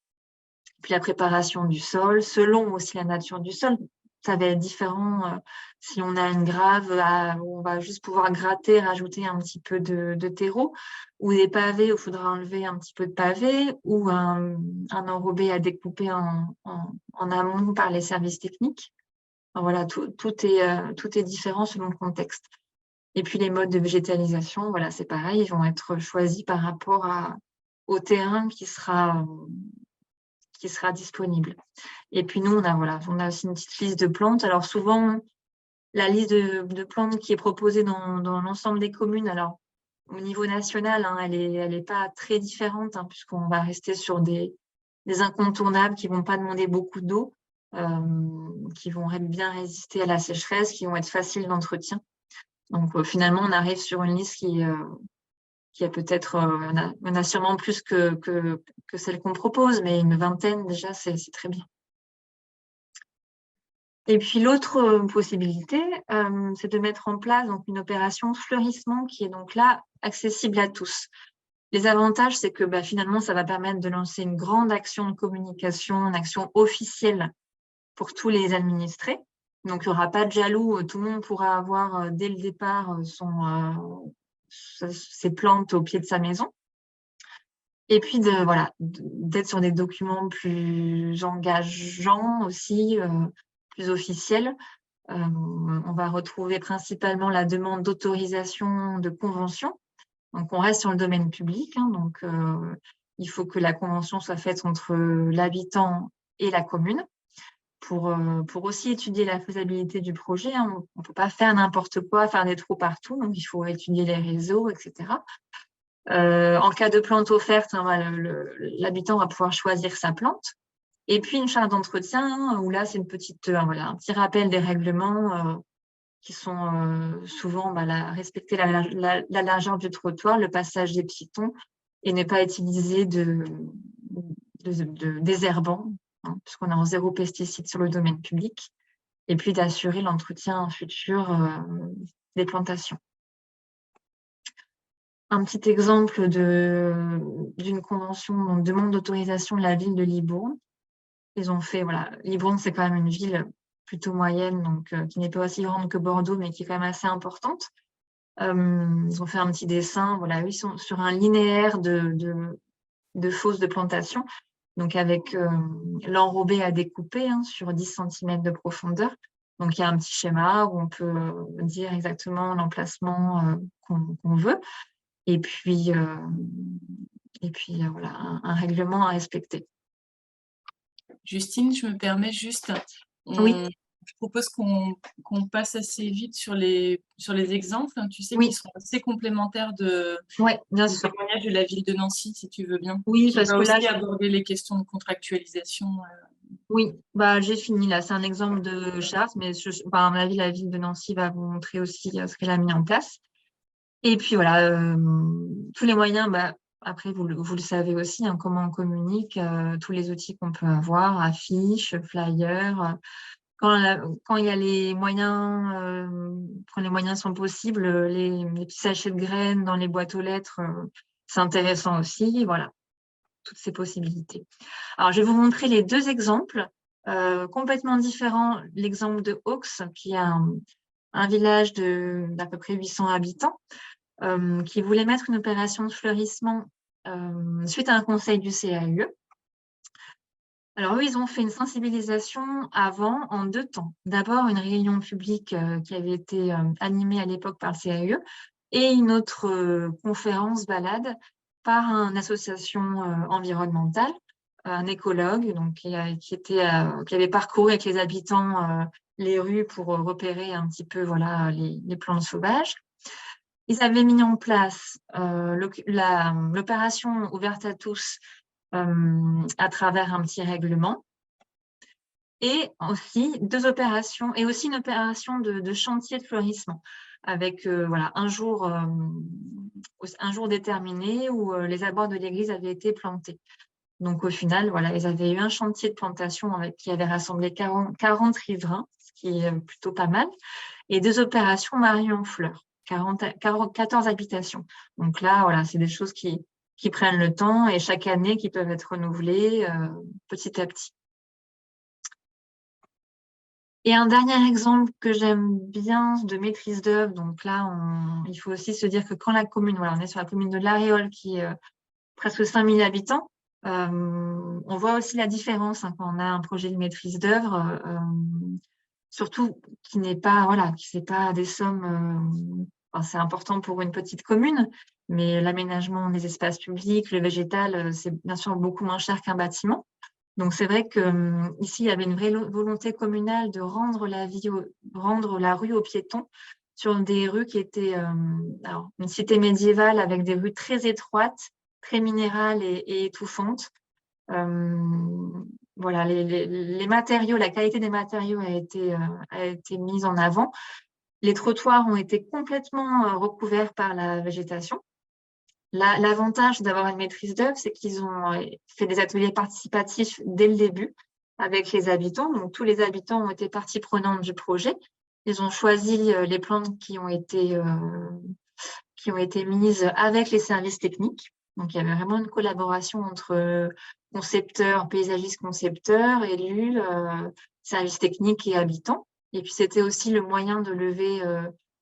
Puis la préparation du sol, selon aussi la nature du sol, ça va être différent si on a une grave où on va juste pouvoir gratter, rajouter un petit peu de terreau, ou des pavés où il faudra enlever un petit peu de pavé, ou un enrobé à découper en amont par les services techniques. Enfin, voilà, tout est différent selon le contexte. Et puis, les modes de végétalisation, c'est pareil, ils vont être choisis par rapport au terrain qui sera disponible. Et puis, nous, on a aussi une petite liste de plantes. Alors, souvent, la liste de plantes qui est proposée dans l'ensemble des communes, alors, au niveau national, elle est pas très différente, puisqu'on va rester sur des incontournables qui ne vont pas demander beaucoup d'eau, qui vont bien résister à la sécheresse, qui vont être faciles d'entretien. Donc, finalement, on arrive sur une liste qui a peut-être, on a sûrement plus que celle qu'on propose, mais une vingtaine, déjà, c'est très bien. Et puis, l'autre possibilité, c'est de mettre en place une opération fleurissement qui est donc là accessible à tous. Les avantages, c'est que finalement, ça va permettre de lancer une grande action de communication, une action officielle pour tous les administrés. Donc, il n'y aura pas de jaloux. Tout le monde pourra avoir dès le départ ses plantes au pied de sa maison. Et puis, d'être sur des documents plus engageants aussi, plus officiels. On va retrouver principalement la demande d'autorisation de convention. Donc, on reste sur le domaine public. Donc, il faut que la convention soit faite entre l'habitant et la commune pour aussi étudier la faisabilité du projet. Hein. On ne peut pas faire n'importe quoi, faire des trous partout, donc il faut étudier les réseaux, etc. En cas de plante offerte, hein, voilà, l'habitant va pouvoir choisir sa plante. Et puis une charte d'entretien, où là, c'est voilà, un petit rappel des règlements qui sont souvent respecter la largeur du trottoir, le passage des piétons, et ne pas utiliser de désherbants, hein, puisqu'on est en 0 pesticide sur le domaine public, et puis d'assurer l'entretien futur des plantations. Un petit exemple d'une convention, donc demande d'autorisation de la ville de Libourne. Ils ont fait, voilà, Libourne, c'est quand même une ville plutôt moyenne, donc qui n'est pas aussi grande que Bordeaux, mais qui est quand même assez importante. Ils ont fait un petit dessin, voilà, ils sont sur un linéaire de fosses de plantation, donc avec l'enrobé à découper, hein, sur 10 cm de profondeur. Donc, il y a un petit schéma où on peut dire exactement l'emplacement qu'on veut. Et puis voilà, un règlement à respecter. Justine, je me permets juste, Oui, je propose qu'on passe assez vite sur les exemples, hein, tu sais, qui oui, sont assez complémentaires ouais, bien du sûr. témoignage de la ville de Nancy, si tu veux bien, Oui, qui parce va que là, aussi aborder les questions de contractualisation. oui, j'ai fini là. C'est un exemple de charte, mais à mon avis, la ville de Nancy va vous montrer aussi ce qu'elle a mis en place. Et puis voilà, tous les moyens, après, vous le savez aussi, hein, comment on communique, tous les outils qu'on peut avoir, affiches, flyers. Quand il y a les moyens, quand les moyens sont possibles, les petits sachets de graines dans les boîtes aux lettres, c'est intéressant aussi. Voilà, toutes ces possibilités. Alors, je vais vous montrer les 2 exemples complètement différents. L'exemple de Aux, qui est un village d'à peu près 800 habitants, qui voulait mettre une opération de fleurissement suite à un conseil du CAUE. Alors, eux, ils ont fait une sensibilisation avant en 2 temps. D'abord, une réunion publique qui avait été animée à l'époque par le CAUE et une autre conférence balade par une association environnementale, un écologue donc, qui avait parcouru avec les habitants les rues pour repérer un petit peu voilà, les plantes sauvages. Ils avaient mis en place l'opération ouverte à tous à travers un petit règlement, et aussi 2 opérations, et aussi une opération de chantier de fleurissement, avec voilà, un jour déterminé où les abords de l'église avaient été plantés. Donc au final, voilà, ils avaient eu un chantier de plantation qui avait rassemblé 40 riverains, ce qui est plutôt pas mal, et 2 opérations mariées en fleurs, 14 habitations. Donc là, voilà, c'est des choses qui prennent le temps et chaque année qui peuvent être renouvelées petit à petit. Et un dernier exemple que j'aime bien de maîtrise d'œuvre, donc là, il faut aussi se dire que quand la commune, voilà, on est sur la commune de l'Aréole qui est presque 5000 habitants, on voit aussi la différence hein, quand on a un projet de maîtrise d'œuvre, surtout qui n'est pas, voilà, qui c'est pas des sommes, c'est important pour une petite commune, mais l'aménagement des espaces publics, le végétal, c'est bien sûr beaucoup moins cher qu'un bâtiment. Donc, c'est vrai qu'ici, il y avait une vraie volonté communale de rendre la rue aux piétons sur des rues qui étaient alors, une cité médiévale avec des rues très étroites, très minérales et étouffantes. Voilà, les matériaux, la qualité des matériaux a été mise en avant. Les trottoirs ont été complètement recouverts par la végétation. L'avantage d'avoir une maîtrise d'œuvre, c'est qu'ils ont fait des ateliers participatifs dès le début avec les habitants. Donc, tous les habitants ont été partie prenante du projet. Ils ont choisi les plantes qui ont été mises avec les services techniques. Donc, il y avait vraiment une collaboration entre concepteurs, paysagistes concepteurs, élus, services techniques et habitants. Et puis, c'était aussi le moyen de lever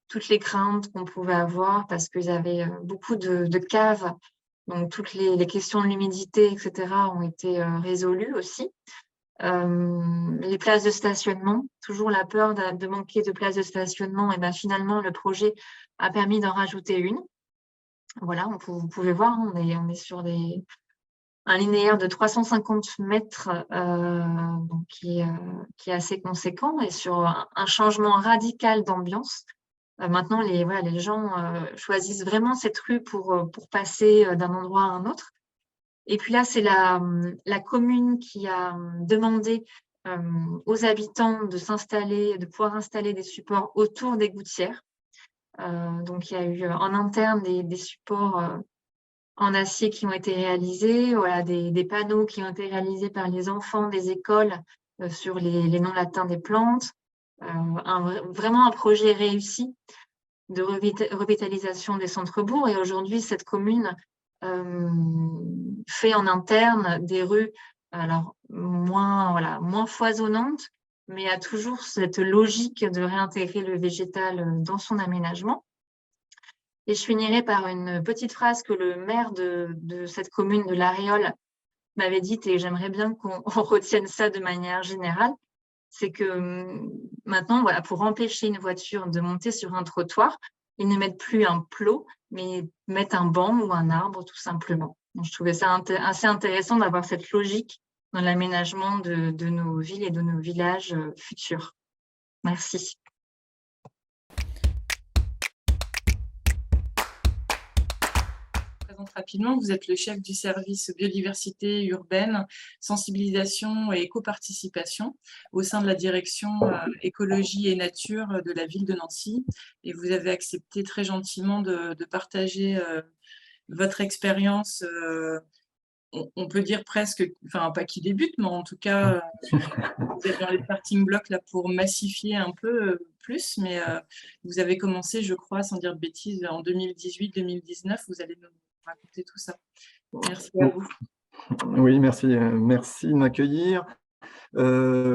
toutes les craintes qu'on pouvait avoir parce qu'ils avaient beaucoup de caves. Donc, toutes les questions de l'humidité, etc., ont été résolues aussi. Les places de stationnement, toujours la peur de manquer de places de stationnement. Et bien, finalement, le projet a permis d'en rajouter une. Voilà, vous pouvez voir, on est sur un linéaire de 350 mètres donc qui est assez conséquent et sur un changement radical d'ambiance. Maintenant, les gens choisissent vraiment cette rue pour passer d'un endroit à un autre. Et puis là, c'est la commune qui a demandé aux habitants de pouvoir installer des supports autour des gouttières. Donc, il y a eu en interne des supports en acier qui ont été réalisés, voilà, des panneaux qui ont été réalisés par les enfants des écoles sur les noms latins des plantes. Vraiment un projet réussi de revitalisation des centres-bourgs. Et aujourd'hui, cette commune fait en interne des rues alors moins foisonnantes, mais a toujours cette logique de réintégrer le végétal dans son aménagement. Et je finirai par une petite phrase que le maire de cette commune de La Réole m'avait dite, et j'aimerais bien qu'on retienne ça de manière générale. C'est que maintenant, voilà, pour empêcher une voiture de monter sur un trottoir, ils ne mettent plus un plot, mais mettent un banc ou un arbre, tout simplement. Donc, je trouvais ça assez intéressant d'avoir cette logique dans l'aménagement de nos villes et de nos villages futurs. Merci. Rapidement, vous êtes le chef du service biodiversité urbaine, sensibilisation et éco-participation au sein de la direction écologie et nature de la ville de Nancy. Et vous avez accepté très gentiment de partager votre expérience, on peut dire presque, enfin pas qui débute, mais en tout cas, vous êtes dans les starting blocks là pour massifier un peu plus, mais vous avez commencé, je crois, sans dire de bêtises, en 2018-2019, vous allez nous raconter tout ça. Merci à vous. Oui, merci de m'accueillir.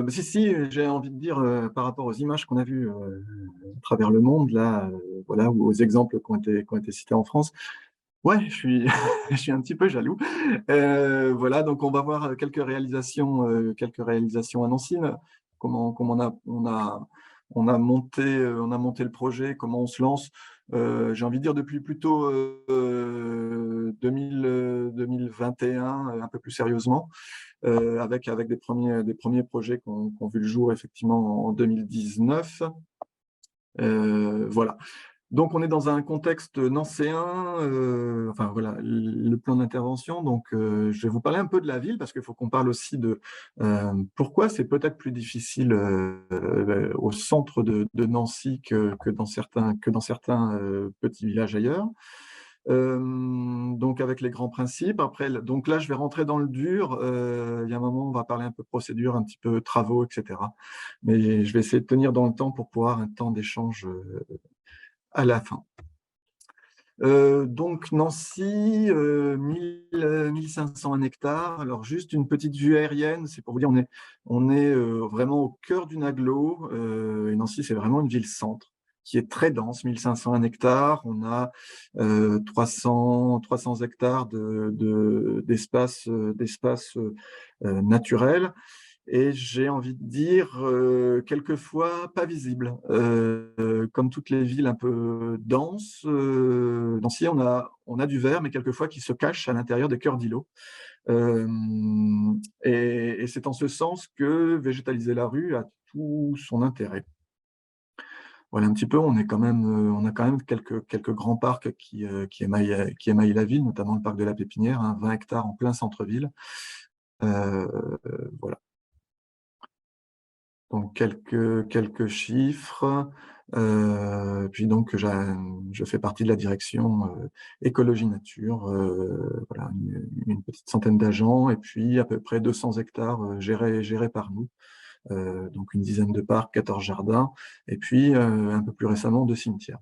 Si, j'ai envie de dire, par rapport aux images qu'on a vues à travers le monde, là, voilà, ou aux exemples qui ont été cités en France, ouais, je suis, je suis un petit peu jaloux. Voilà, donc on va voir quelques réalisations à Nancy. Comment on a monté le projet, comment on se lance. J'ai envie de dire depuis plutôt 2021, un peu plus sérieusement, avec des premiers projets qui ont vu le jour effectivement en 2019. Voilà. Donc, on est dans un contexte nancéen, enfin voilà, le plan d'intervention. Donc, je vais vous parler un peu de la ville parce qu'il faut qu'on parle aussi de pourquoi c'est peut-être plus difficile au centre de Nancy que dans certains petits villages ailleurs. Donc, avec les grands principes. Après, donc là, je vais rentrer dans le dur. Il y a un moment, on va parler un peu procédure, un petit peu travaux, etc. Mais je vais essayer de tenir dans le temps pour pouvoir un temps d'échange à la fin. Donc Nancy, 1501 hectares. Alors juste une petite vue aérienne, c'est pour vous dire, on est vraiment au cœur d'une agglo. Et Nancy, c'est vraiment une ville-centre qui est très dense, 1501 hectares. On a 300 hectares d'espace naturel. Et j'ai envie de dire, quelquefois pas visible. Comme toutes les villes un peu denses, Nancy, on a du vert, mais quelquefois qui se cache à l'intérieur des cœurs d'îlots. Et c'est en ce sens que végétaliser la rue a tout son intérêt. Voilà un petit peu, on a quand même quelques grands parcs qui émaillent la ville, notamment le parc de la Pépinière, 20 hectares en plein centre-ville. Voilà. Donc quelques chiffres. Puis donc je fais partie de la direction écologie nature. Voilà, une petite centaine d'agents et puis à peu près 200 hectares gérés par nous. Donc une dizaine de parcs, 14 jardins et puis un peu plus récemment 2 cimetières.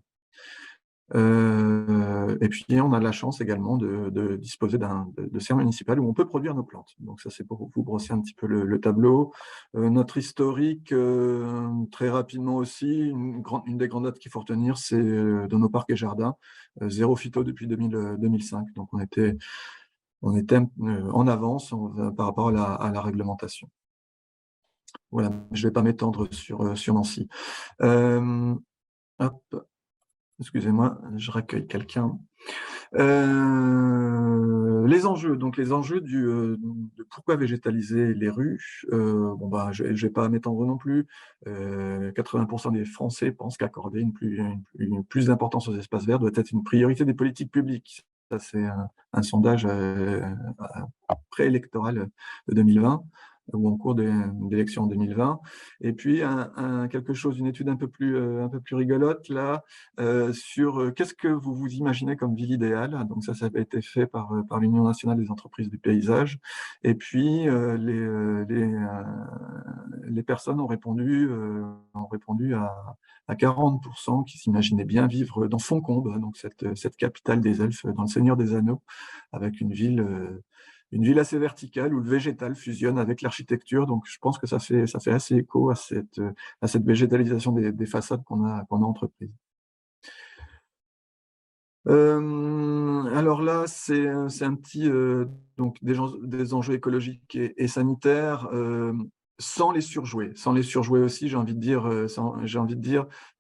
Et puis on a la chance également de disposer de serre municipale où on peut produire nos plantes. Donc ça, c'est pour vous brosser un petit peu le tableau. Notre historique, très rapidement aussi, une des grandes dates qu'il faut retenir, c'est dans nos parcs et jardins, zéro phyto depuis 2005. Donc on était en avance par rapport à la réglementation. Voilà, je ne vais pas m'étendre sur Nancy. Hop. Excusez-moi, je raccueille quelqu'un. Les enjeux, donc les enjeux de pourquoi végétaliser les rues. Bon, bah, je vais pas m'étendre non plus. 80% des Français pensent qu'accorder une plus d'importance aux espaces verts doit être une priorité des politiques publiques. Ça, c'est un sondage préélectoral de 2020 ou en cours d'élection en 2020. Et puis, une étude un peu plus rigolote, là, sur qu'est-ce que vous vous imaginez comme ville idéale. Donc ça avait été fait par l'Union nationale des entreprises du paysage. Et puis, les personnes ont répondu à 40% qui s'imaginaient bien vivre dans Fontcombe, donc cette capitale des elfes dans le Seigneur des Anneaux, avec une ville assez verticale où le végétal fusionne avec l'architecture. Donc, je pense que ça fait assez écho à cette végétalisation des façades qu'on a entreprise. Alors là, c'est un petit donc des enjeux écologiques et sanitaires, sans les surjouer. Sans les surjouer aussi, j'ai envie de dire,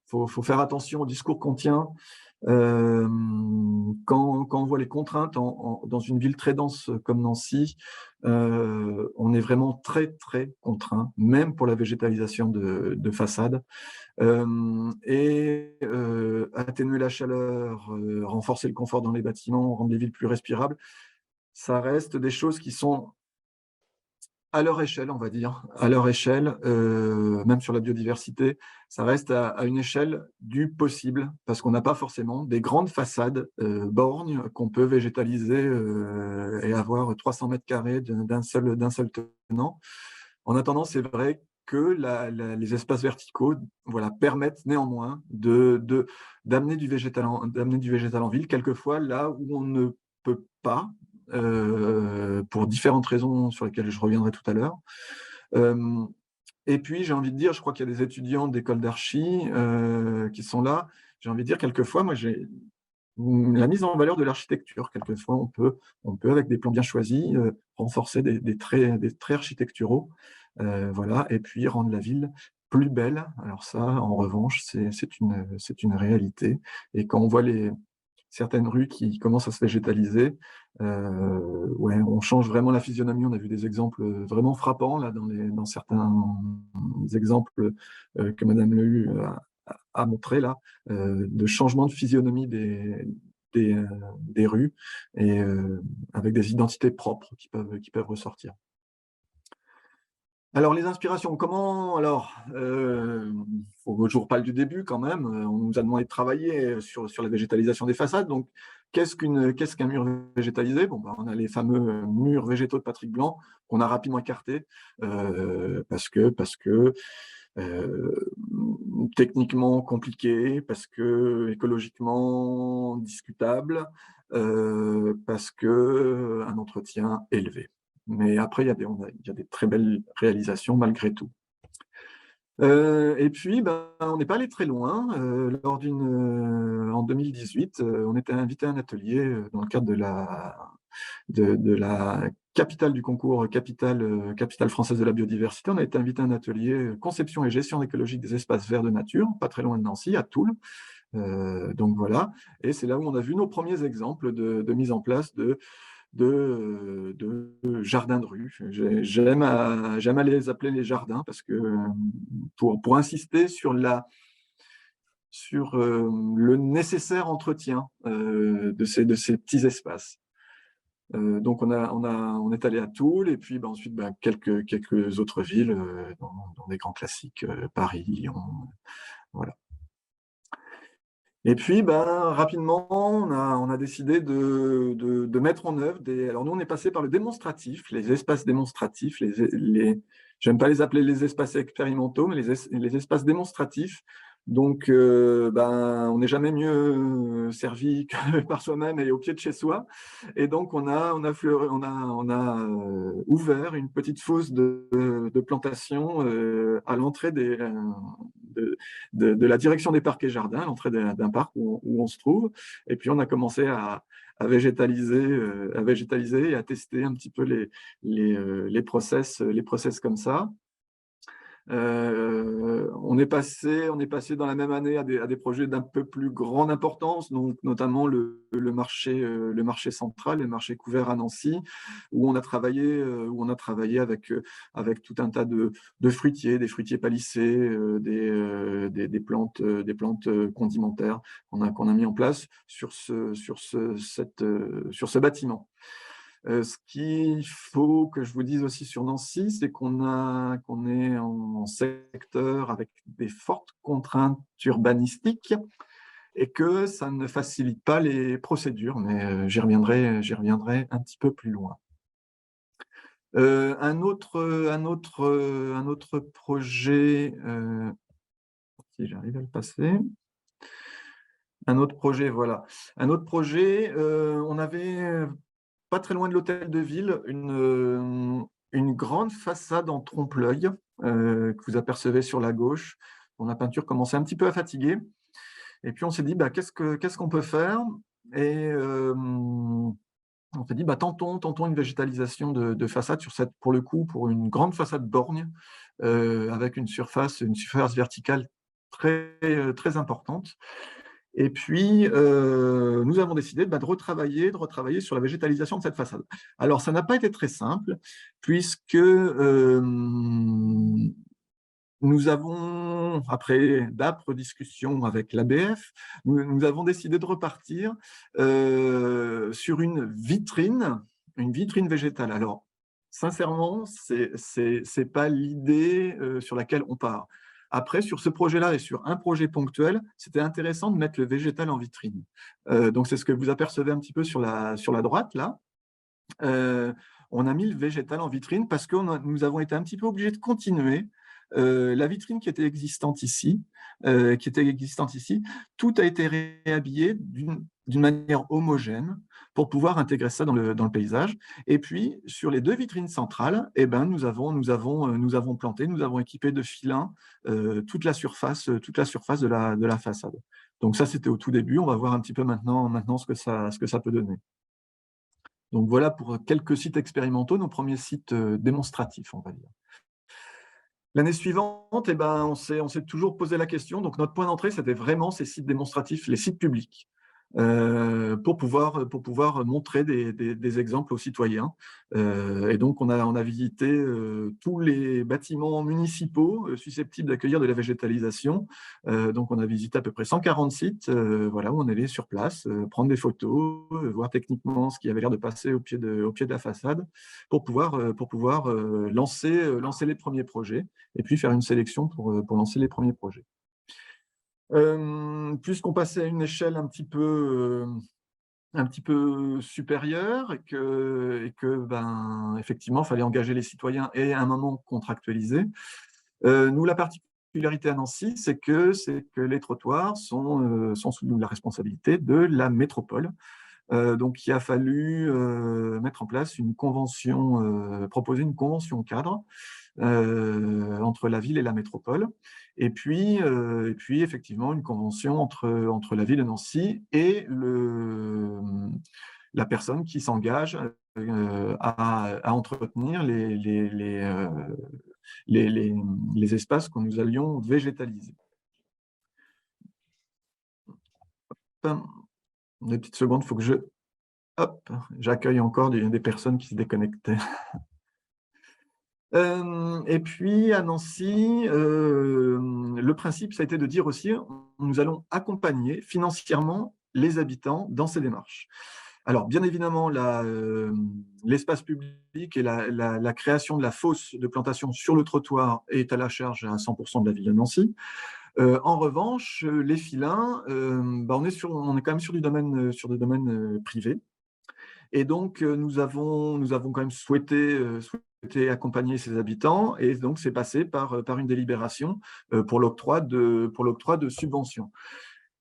faut faire attention au discours qu'on tient. Quand on voit les contraintes dans une ville très dense comme Nancy, on est vraiment très, très contraint, même pour la végétalisation de façades. Atténuer la chaleur, renforcer le confort dans les bâtiments, rendre les villes plus respirables, ça reste des choses qui sont à leur échelle, on va dire, à leur échelle, même sur la biodiversité, ça reste à une échelle du possible, parce qu'on n'a pas forcément des grandes façades borgnes qu'on peut végétaliser et avoir 300 mètres carrés d'un seul tenant. En attendant, c'est vrai que les espaces verticaux, voilà, permettent néanmoins d'amener du végétal en ville, quelquefois là où on ne peut pas, pour différentes raisons sur lesquelles je reviendrai tout à l'heure. Et puis, j'ai envie de dire, je crois qu'il y a des étudiants d'école d'archi qui sont là. J'ai envie de dire, quelquefois, moi, j'ai la mise en valeur de l'architecture. Quelquefois, on peut avec des plans bien choisis, renforcer des traits architecturaux, voilà, et puis rendre la ville plus belle. Alors ça, en revanche, c'est une réalité. Et quand on voit certaines rues qui commencent à se végétaliser, ouais, on change vraiment la physionomie. On a vu des exemples vraiment frappants là, dans certains exemples que Madame Lehu a montré là, de changement de physionomie des rues, et avec des identités propres qui peuvent ressortir. Alors, les inspirations, comment? Alors, faut que je vous reparle du début quand même. On nous a demandé de travailler sur la végétalisation des façades. Donc, qu'est-ce qu'un mur végétalisé? Bon, on a les fameux murs végétaux de Patrick Blanc qu'on a rapidement écartés parce que techniquement compliqué, parce que écologiquement discutable, parce que un entretien élevé. Mais après, il y a des très belles réalisations malgré tout. Et puis, on n'est pas allé très loin. En 2018, on était invité à un atelier dans le cadre de la capitale du concours capitale française de la biodiversité. On a été invité à un atelier conception et gestion écologique des espaces verts de nature, pas très loin de Nancy, à Toul. Donc voilà, et c'est là où on a vu nos premiers exemples de mise en place de jardins de rue. J'aime à les appeler les jardins parce que pour insister sur le nécessaire entretien de ces petits espaces. Donc on est allé à Toul et puis ensuite quelques autres villes dans des grands classiques, Paris, Lyon, voilà. Et puis, rapidement, on a décidé de mettre en œuvre Alors, nous, on est passé par le démonstratif, les espaces démonstratifs, j'aime pas les appeler les espaces expérimentaux, mais les espaces démonstratifs. Donc, on n'est jamais mieux servi que par soi-même et au pied de chez soi. Et donc, on a ouvert une petite fosse de plantation à l'entrée de la direction des parcs et jardins, à l'entrée d'un parc où on se trouve. Et puis, on a commencé à végétaliser et à tester un petit peu les process comme ça. On est passé dans la même année à des projets d'un peu plus grande importance, donc notamment le marché central, le marché couvert à Nancy, où on a travaillé avec tout un tas de fruitiers, des fruitiers palissés, des plantes condimentaires qu'on a mis en place sur ce bâtiment. Ce qu'il faut que je vous dise aussi sur Nancy, c'est qu'on est en secteur avec des fortes contraintes urbanistiques et que ça ne facilite pas les procédures, mais j'y reviendrai un petit peu plus loin. Un autre projet, si j'arrive à le passer. Un autre projet, voilà. Un autre projet, on avait pas très loin de l'hôtel de ville, une grande façade en trompe-l'œil que vous apercevez sur la gauche, dont la peinture commençait un petit peu à fatiguer. Et puis on s'est dit, qu'est-ce qu'on peut faire? Et on s'est dit, tentons une végétalisation de façade sur pour le coup, pour une grande façade borgne, avec une surface verticale très importante. Et puis, nous avons décidé de retravailler sur la végétalisation de cette façade. Alors, ça n'a pas été très simple, puisque nous avons, après d'âpres discussions avec l'ABF, nous avons décidé de repartir sur une vitrine végétale. Alors, sincèrement, c'est pas l'idée sur laquelle on part. Après, sur ce projet-là et sur un projet ponctuel, c'était intéressant de mettre le végétal en vitrine. Donc, c'est ce que vous apercevez un petit peu sur la droite, là. On a mis le végétal en vitrine parce que nous avons été un petit peu obligés de continuer. La vitrine qui était existante ici, tout a été réhabillé d'une manière homogène pour pouvoir intégrer ça dans le paysage. Et puis, sur les deux vitrines centrales, nous avons planté, nous avons équipé de filins toute la surface de la façade. Donc ça, c'était au tout début. On va voir un petit peu maintenant ce que ça peut donner. Donc voilà pour quelques sites expérimentaux, nos premiers sites démonstratifs, on va dire. L'année suivante, on s'est toujours posé la question. Donc notre point d'entrée, c'était vraiment ces sites démonstratifs, les sites publics, pour pouvoir montrer des exemples aux citoyens. Et donc on a visité tous les bâtiments municipaux susceptibles d'accueillir de la végétalisation. Donc on a visité à peu près 140 sites, voilà, où on allait sur place, prendre des photos, voir techniquement ce qui avait l'air de passer au pied de la façade, pour pouvoir lancer les premiers projets et puis faire une sélection pour lancer les premiers projets. Puisqu'on passait à une échelle un petit peu supérieure et que effectivement, il fallait engager les citoyens et à un moment contractualiser. Nous, la particularité à Nancy, c'est que les trottoirs sont sous la responsabilité de la métropole. Donc, il a fallu mettre en place une convention, proposer une convention cadre entre la ville et la métropole, et puis effectivement une convention entre la ville de Nancy et la personne qui s'engage à entretenir les espaces que nous allions végétaliser. Des petites secondes, il faut que j'accueille encore des personnes qui se déconnectaient. Et puis à Nancy, le principe, ça a été de dire aussi, nous allons accompagner financièrement les habitants dans ces démarches. Alors, bien évidemment, l'espace public et la création de la fosse de plantation sur le trottoir est à la charge à 100% de la ville de Nancy. En revanche, les filins, on est quand même sur du domaine privé. Et donc, nous avons quand même souhaité accompagner ces habitants, et donc c'est passé par une délibération pour l'octroi de subventions.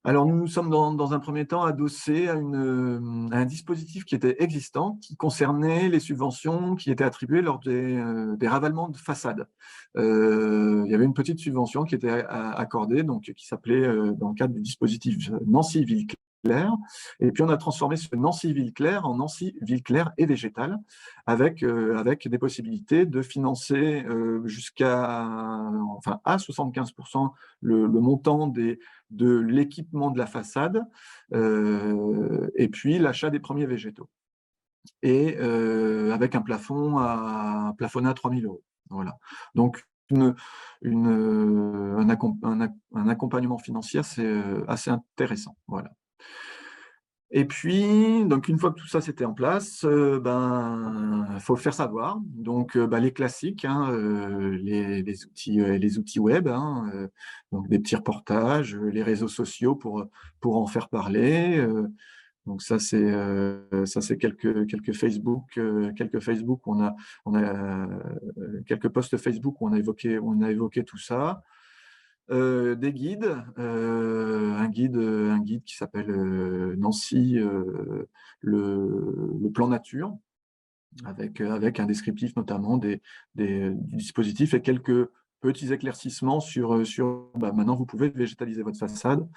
Alors, nous sommes dans un premier temps adossés à un dispositif qui était existant, qui concernait les subventions qui étaient attribuées lors des ravalements de façades. Il y avait une petite subvention qui était accordée, donc qui s'appelait, dans le cadre du dispositif Nancy Ville Ville-Claire. Et puis, on a transformé ce Nancy-Ville-Claire en Nancy-Ville-Claire et végétale, avec des possibilités de financer à 75% le montant de l'équipement de la façade, et puis l'achat des premiers végétaux. Et avec un plafonné à 3 000 €. Voilà. Donc, un accompagnement financier assez intéressant. Voilà. Et puis, donc, une fois que tout ça c'était en place, faut le faire savoir. Donc, les classiques, hein, les outils web, hein, donc des petits reportages, les réseaux sociaux pour en faire parler. Donc ça c'est quelques Facebook, quelques posts Facebook où on a évoqué tout ça. Des guides, un guide qui s'appelle Nancy, le plan nature, avec un descriptif notamment du dispositif et quelques petits éclaircissements sur maintenant vous pouvez végétaliser votre façade,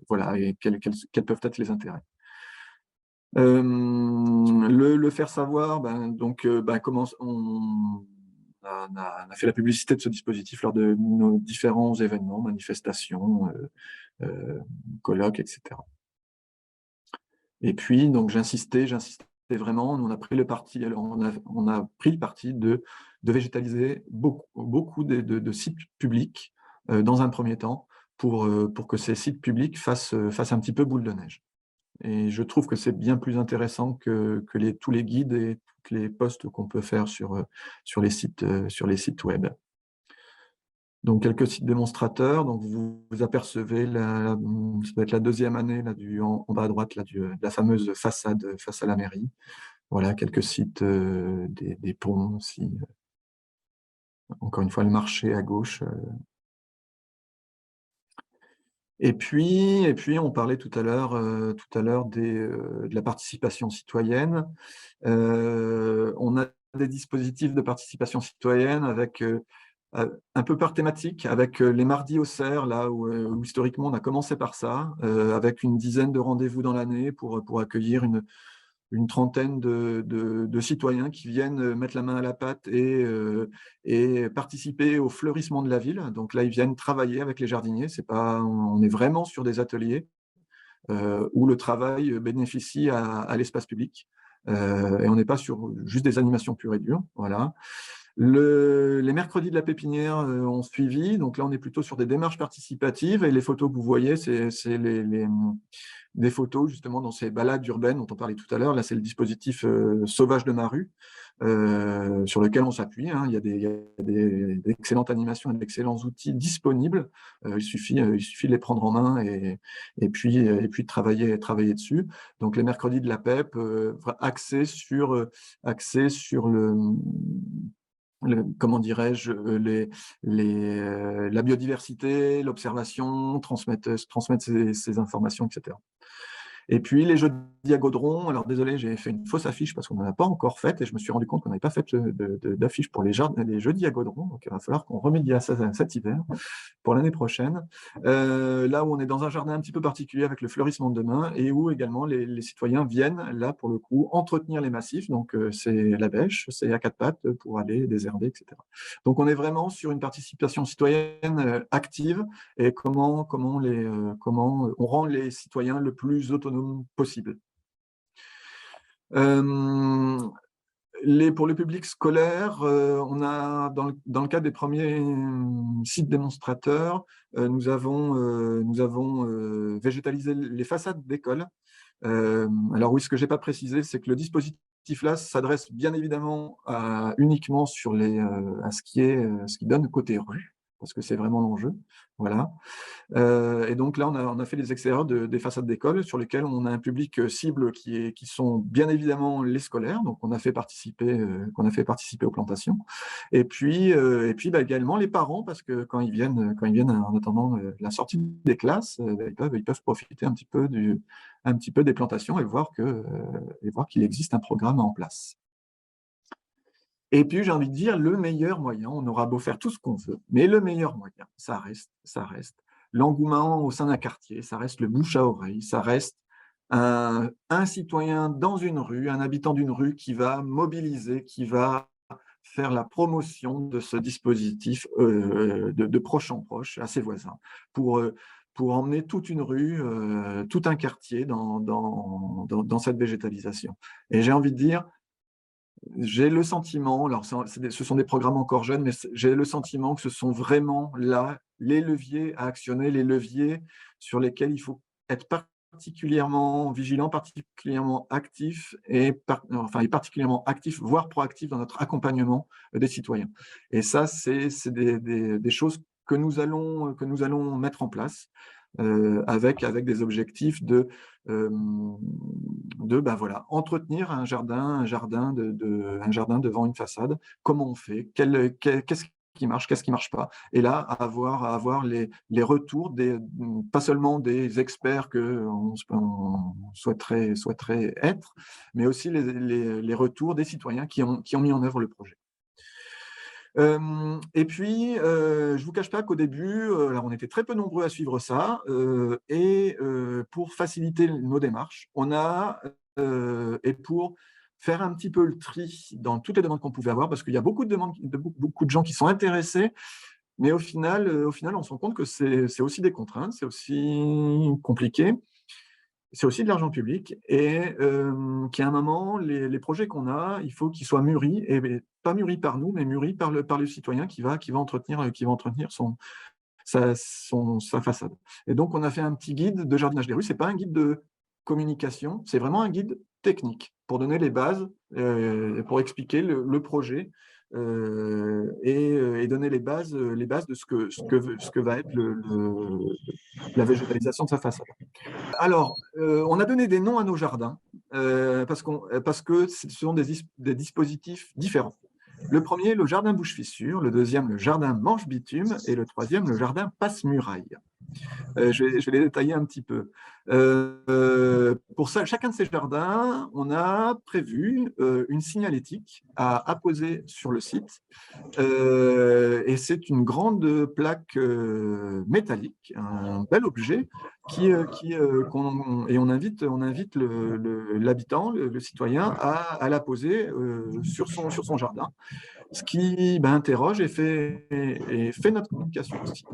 voilà, et quels peuvent être les intérêts. Le faire savoir, comment on a fait la publicité de ce dispositif lors de nos différents événements, manifestations, colloques, etc. Et puis, donc, j'insistais vraiment, on a pris le parti, alors on a pris le parti de végétaliser beaucoup de sites publics dans un premier temps pour que ces sites publics fassent un petit peu boule de neige. Et je trouve que c'est bien plus intéressant que tous les guides et tous les posts qu'on peut faire sur les sites web. Donc, quelques sites démonstrateurs. Donc, vous apercevez, ça doit être la deuxième année là, en bas à droite là, de la fameuse façade face à la mairie. Voilà, quelques sites, des ponts aussi. Encore une fois, le marché à gauche. Et puis, on parlait tout à l'heure de la participation citoyenne. On a des dispositifs de participation citoyenne avec un peu par thématique, avec les mardis au cerf, là où historiquement on a commencé par ça, avec une dizaine de rendez-vous dans l'année pour accueillir une trentaine de citoyens qui viennent mettre la main à la pâte et participer au fleurissement de la ville. Donc là, ils viennent travailler avec les jardiniers. On est vraiment sur des ateliers où le travail bénéficie à l'espace public. Et on n'est pas sur juste des animations pures et dures. Voilà. Les mercredis de la pépinière ont suivi. Donc là, on est plutôt sur des démarches participatives. Et les photos que vous voyez, c'est des photos justement dans ces balades urbaines dont on parlait tout à l'heure. Là, c'est le dispositif Sauvage de ma rue, sur lequel on s'appuie. Hein. Il y a d'excellentes animations et d'excellents outils disponibles. Il suffit de les prendre en main et puis de travailler dessus. Donc, les mercredis de la PEP, axés sur comment dirais-je, la biodiversité, l'observation, transmettre ces informations, etc. Et puis les jeudis à Gaudron, alors désolé, j'ai fait une fausse affiche parce qu'on n'en a pas encore fait et je me suis rendu compte qu'on n'avait pas fait d'affiche pour les jeudis à Gaudron, donc il va falloir qu'on remédie à ça cet hiver pour l'année prochaine. Là où on est dans un jardin un petit peu particulier avec le fleurissement de demain et où également les citoyens viennent là pour le coup entretenir les massifs, donc c'est la bêche, c'est à quatre pattes pour aller désherber, etc. Donc on est vraiment sur une participation citoyenne active et comment on rend les citoyens le plus autonomes possible. Pour le public scolaire, on a dans le cadre des premiers sites démonstrateurs, nous avons végétalisé les façades d'écoles. Alors oui, ce que j'ai pas précisé, c'est que le dispositif là s'adresse bien évidemment uniquement sur à ce qui donne côté rue, parce que c'est vraiment l'enjeu. Voilà. Et donc là, on a fait les extérieurs des façades d'école sur lesquelles on a un public cible qui sont bien évidemment les scolaires, donc qu'on a fait participer aux plantations. Et puis également les parents, parce que quand ils viennent en attendant la sortie des classes, ils peuvent profiter un petit peu des plantations et voir qu'il existe un programme en place. Et puis, j'ai envie de dire, le meilleur moyen, on aura beau faire tout ce qu'on veut, mais le meilleur moyen, ça reste l'engouement au sein d'un quartier, ça reste le bouche à oreille, ça reste un citoyen dans une rue, un habitant d'une rue qui va mobiliser, qui va faire la promotion de ce dispositif de proche en proche à ses voisins pour emmener toute une rue, tout un quartier dans cette végétalisation. Et j'ai envie de dire, j'ai le sentiment, alors ce sont des programmes encore jeunes, mais j'ai le sentiment que ce sont vraiment là les leviers à actionner, les leviers sur lesquels il faut être particulièrement vigilant, particulièrement actif et particulièrement actif, voire proactif dans notre accompagnement des citoyens. Et ça, c'est des choses que nous allons mettre en place avec des objectifs voilà, entretenir un jardin devant une façade. Comment on fait? Qu'est-ce qui marche? Qu'est-ce qui ne marche pas? Et là, avoir les retours, pas seulement des experts qu'on souhaiterait être, mais aussi les retours des citoyens qui ont mis en œuvre le projet. Et puis, je ne vous cache pas qu'au début, alors on était très peu nombreux à suivre ça, et pour faciliter nos démarches, et pour faire un petit peu le tri dans toutes les demandes qu'on pouvait avoir, parce qu'il y a beaucoup de demandes, beaucoup de gens qui sont intéressés, mais au final, on se rend compte que c'est aussi des contraintes, c'est aussi compliqué. C'est aussi de l'argent public et qu'à un moment, les projets qu'on a, il faut qu'ils soient mûris, et pas mûris par nous, mais mûris par le citoyen qui va entretenir sa façade. Et donc, on a fait un petit guide de jardinage des rues. Ce n'est pas un guide de communication, c'est vraiment un guide technique pour donner les bases, pour expliquer le projet et donner les bases de ce que va être la végétalisation de sa façade. Alors, on a donné des noms à nos jardins parce que ce sont des dispositifs différents. Le premier, le jardin bouche-fissure, le deuxième, le jardin manche-bitume, et le troisième, le jardin passe-muraille. Je vais les détailler un petit peu. Pour ça, chacun de ces jardins, on a prévu une signalétique à apposer sur le site. Et c'est une grande plaque métallique, un bel objet, et on invite l'habitant, le citoyen, à la poser sur son jardin, ce qui interroge et fait notre communication aussi.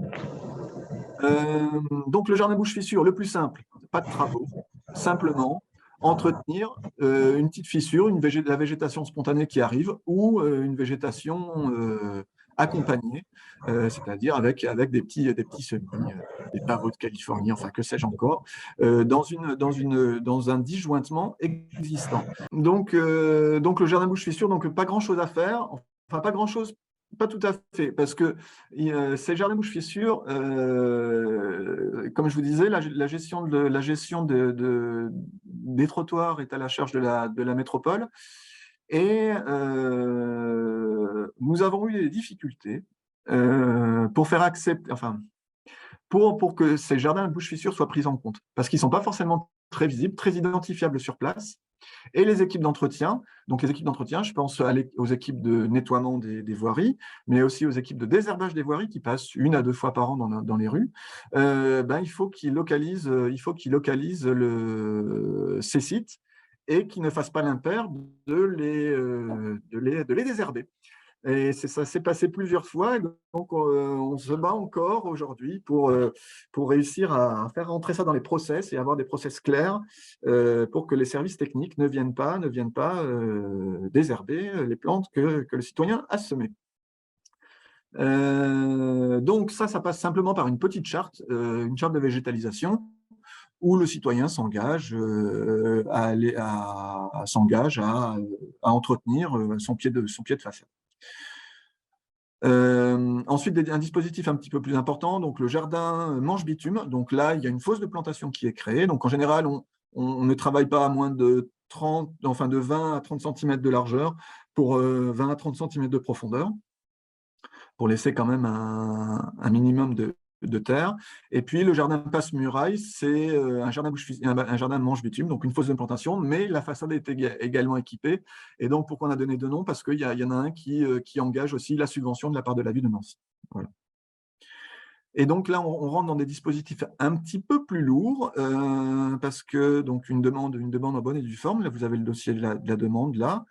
Donc, le jardin bouche-fissure, le plus simple, pas de travaux, simplement entretenir une petite fissure, la végétation spontanée qui arrive, ou une végétation accompagnée, c'est-à-dire avec des petits semis, des pavots de Californie, enfin que sais-je encore, dans un disjointement existant. Donc le jardin bouche-fissure, donc pas grand-chose à faire, enfin pas grand-chose. Pas tout à fait, parce que ces jardins bouche-fissure, comme je vous disais, la gestion des trottoirs est à la charge de la métropole, et nous avons eu des difficultés pour faire accepter, pour que ces jardins bouche-fissure soient pris en compte, parce qu'ils ne sont pas forcément très visibles, très identifiables sur place. Et les équipes d'entretien, je pense aux équipes de nettoiement des voiries, mais aussi aux équipes de désherbage des voiries qui passent 1 à 2 fois par an dans les rues. Il faut qu'ils localisent, ces sites et qu'ils ne fassent pas l'impair de les désherber. Et ça s'est passé plusieurs fois, et donc on se bat encore aujourd'hui pour réussir à faire rentrer ça dans les process et avoir des process clairs pour que les services techniques ne viennent pas désherber les plantes que le citoyen a semées. Donc ça passe simplement par une petite charte, une charte de végétalisation, où le citoyen s'engage à entretenir son pied de façade. Ensuite, un dispositif un petit peu plus important, donc le jardin manche-bitume. Donc là, il y a une fosse de plantation qui est créée. Donc en général, on ne travaille pas à moins de 20 à 30 cm de largeur pour 20 à 30 cm de profondeur, pour laisser quand même un minimum de terre. Et puis le jardin passe-muraille, c'est un jardin manche-bitume, donc une fosse de plantation, mais la façade est également équipée. Et donc, pourquoi on a donné 2 noms? Parce qu'il y en a un qui engage aussi la subvention de la part de la ville de Nancy. Voilà. Et donc là, on rentre dans des dispositifs un petit peu plus lourds, parce que donc une demande en bonne et due forme, là vous avez le dossier de la demande là.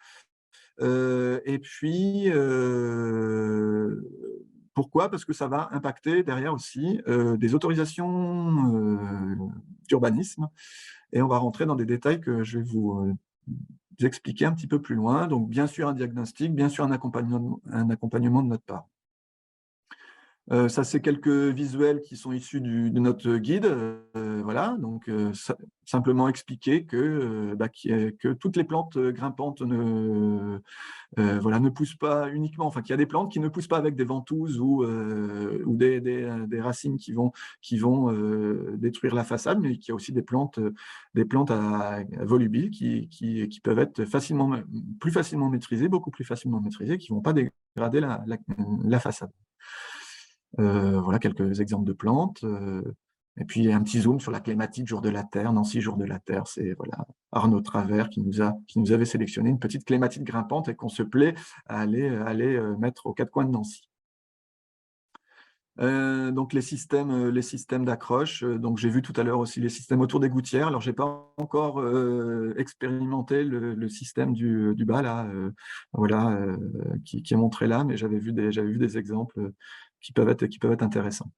Et puis, pourquoi? Parce que ça va impacter derrière aussi des autorisations d'urbanisme, et on va rentrer dans des détails que je vais vous expliquer un petit peu plus loin. Donc bien sûr un diagnostic, bien sûr un accompagnement de notre part. Ça, c'est quelques visuels qui sont issus de notre guide. Voilà, donc simplement expliquer que toutes les plantes grimpantes voilà, ne poussent pas uniquement, enfin qu'il y a des plantes qui ne poussent pas avec des ventouses ou des racines qui vont détruire la façade, mais qu'il y a aussi des plantes volubiles qui peuvent être plus facilement maîtrisées, beaucoup plus facilement maîtrisées, qui ne vont pas dégrader la façade. Voilà quelques exemples de plantes. Et puis un petit zoom sur la clématite Jour de la Terre, Nancy Jour de la Terre, c'est voilà, Arnaud Travers qui nous avait sélectionné une petite clématite grimpante et qu'on se plaît à aller mettre aux quatre coins de Nancy. Donc les systèmes d'accroche, donc j'ai vu tout à l'heure aussi les systèmes autour des gouttières. Alors j'ai pas encore expérimenté le système du bas là, voilà, qui est montré là, mais j'avais vu des exemples qui peuvent être intéressants.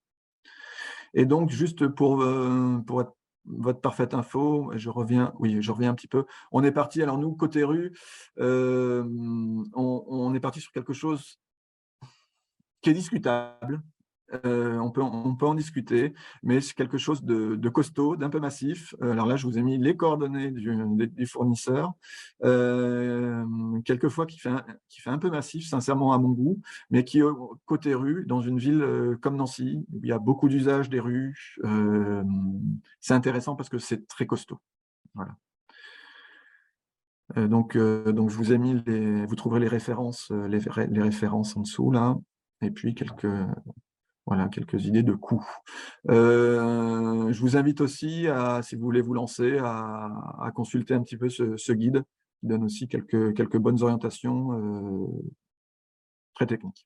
Et donc juste pour votre parfaite info, je reviens un petit peu. On est parti, alors nous côté rue, on est parti sur quelque chose qui est discutable. On peut en discuter, mais c'est quelque chose de costaud, d'un peu massif. Alors là, je vous ai mis les coordonnées du fournisseur, quelquefois qui fait un peu massif, sincèrement à mon goût, mais qui, côté rue, dans une ville comme Nancy, où il y a beaucoup d'usage des rues, c'est intéressant parce que c'est très costaud. Voilà. Donc je vous ai mis vous trouverez les références en dessous là, et puis quelques idées de coûts. Je vous invite aussi, si vous voulez vous lancer, à consulter un petit peu ce guide, qui donne aussi quelques bonnes orientations très techniques.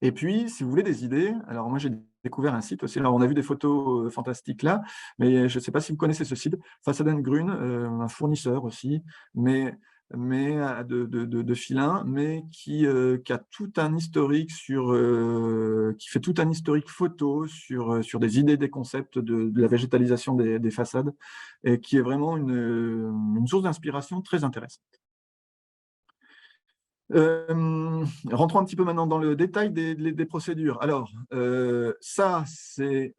Et puis, si vous voulez des idées, alors moi j'ai découvert un site aussi, alors on a vu des photos fantastiques là, mais je ne sais pas si vous connaissez ce site, Façade & Grün, un fournisseur aussi, mais de filins, mais qui a tout un historique qui fait tout un historique photo sur des idées, des concepts de la végétalisation des façades, et qui est vraiment une source d'inspiration très intéressante. Rentrons un petit peu maintenant dans le détail des procédures. Alors, ça, c'est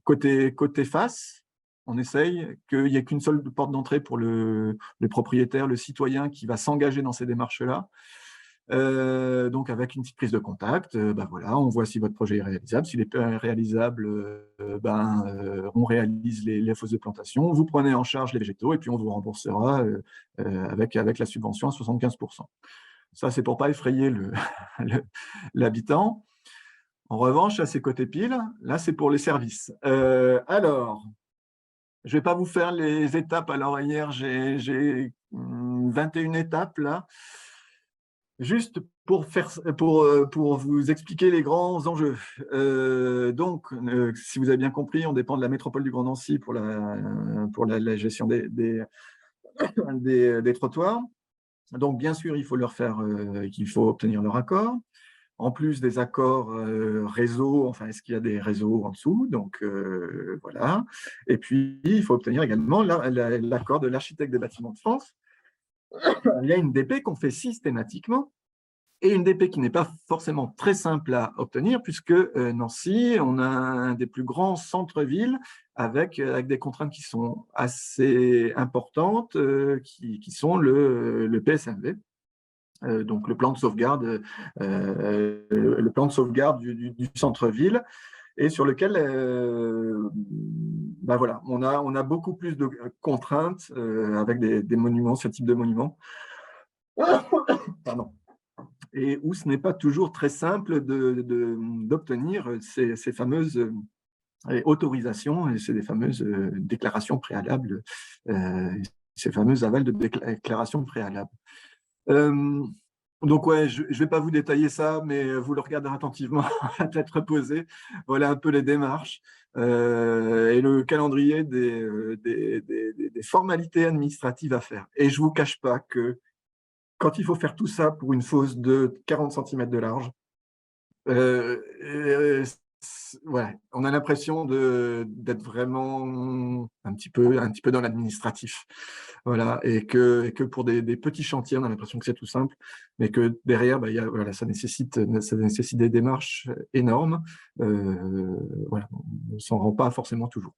côté face. On essaye qu'il n'y ait qu'une seule porte d'entrée pour le propriétaire, le citoyen qui va s'engager dans ces démarches-là. Donc, avec une petite prise de contact, voilà, on voit si votre projet est réalisable. S'il est réalisable, on réalise les fosses de plantation, vous prenez en charge les végétaux et puis on vous remboursera avec la subvention à 75%. Ça, c'est pour ne pas effrayer l'habitant. En revanche, là, c'est côté pile. Là, c'est pour les services. Alors, je ne vais pas vous faire les étapes. Alors, hier, j'ai 21 étapes, là. Juste pour vous expliquer les grands enjeux. Donc, si vous avez bien compris, on dépend de la métropole du Grand Nancy pour la gestion des trottoirs. Donc, bien sûr, il faut obtenir leur accord. En plus des accords réseau, enfin, est-ce qu'il y a des réseaux en dessous? Donc, voilà. Et puis, il faut obtenir également l'accord de l'architecte des bâtiments de France. Il y a une DP qu'on fait systématiquement, et une DP qui n'est pas forcément très simple à obtenir, puisque Nancy, on a un des plus grands centres-villes avec des contraintes qui sont assez importantes, qui sont le PSMV. Donc le plan de sauvegarde, du centre-ville, et sur lequel voilà, on a beaucoup plus de contraintes avec des monuments, ce type de monuments. Pardon. Et où ce n'est pas toujours très simple d'obtenir ces fameuses autorisations, et c'est des fameuses déclarations préalables, ces fameux avals de déclarations préalables. Donc, ouais, je ne vais pas vous détailler ça, mais vous le regarderez attentivement à tête reposée. Voilà un peu les démarches et le calendrier des formalités administratives à faire. Et je ne vous cache pas que quand il faut faire tout ça pour une fosse de 40 centimètres de large, ouais, on a l'impression d'être vraiment un petit peu dans l'administratif. Voilà, et que pour des petits chantiers, on a l'impression que c'est tout simple, mais que derrière, bah, voilà, ça nécessite des démarches énormes. Voilà, on ne s'en rend pas forcément toujours.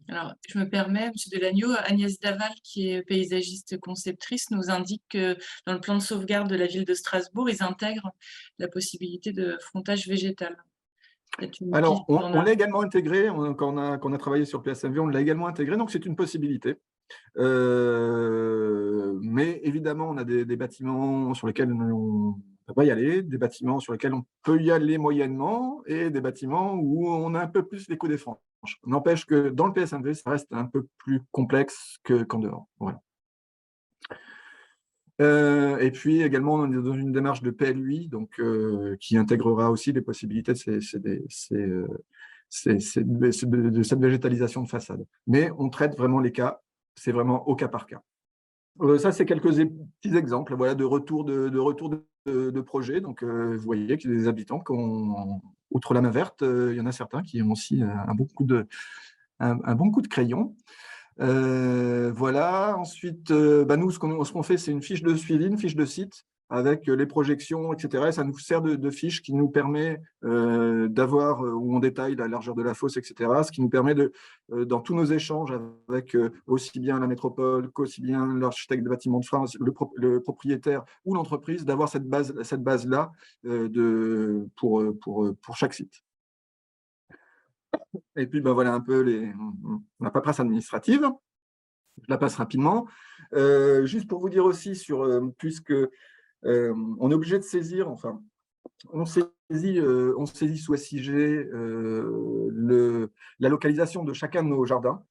Alors, je me permets, Monsieur Delagneau, Agnès Daval, qui est paysagiste conceptrice, nous indique que dans le plan de sauvegarde de la ville de Strasbourg, ils intègrent la possibilité de frontage végétal. Alors, on l'a également intégré, quand on a travaillé sur PSMV, on l'a également intégré, donc c'est une possibilité. Mais évidemment, on a des bâtiments sur lesquels on ne peut pas y aller, des bâtiments sur lesquels on peut y aller moyennement, et des bâtiments où on a un peu plus les coups des franges. N'empêche que dans le PSMV, ça reste un peu plus complexe qu'en dehors. Voilà. Et puis également, on est dans une démarche de PLUI, donc, qui intégrera aussi les possibilités de cette végétalisation de façade. Mais on traite vraiment les cas, c'est vraiment au cas par cas. Ça, c'est quelques petits exemples, voilà, de retour de projet. Donc, vous voyez qu'il y a des habitants qui ont, outre la main verte, il y en a certains qui ont aussi un bon coup de crayon. Voilà. Ensuite, nous, ce qu'on fait, c'est une fiche de suivi, une fiche de site avec les projections, etc. Et ça nous sert de fiche qui nous permet d'avoir, où on détaille la largeur de la fosse, etc. Ce qui nous permet dans tous nos échanges avec aussi bien la métropole qu'aussi bien l'architecte des bâtiments de France, le propriétaire ou l'entreprise, d'avoir cette base-là pour chaque site. Et puis, voilà un peu la paperasse administrative. Je la passe rapidement. Juste pour vous dire aussi, puisque on est obligé de saisir, enfin, on saisit sous SIG la localisation de chacun de nos jardins,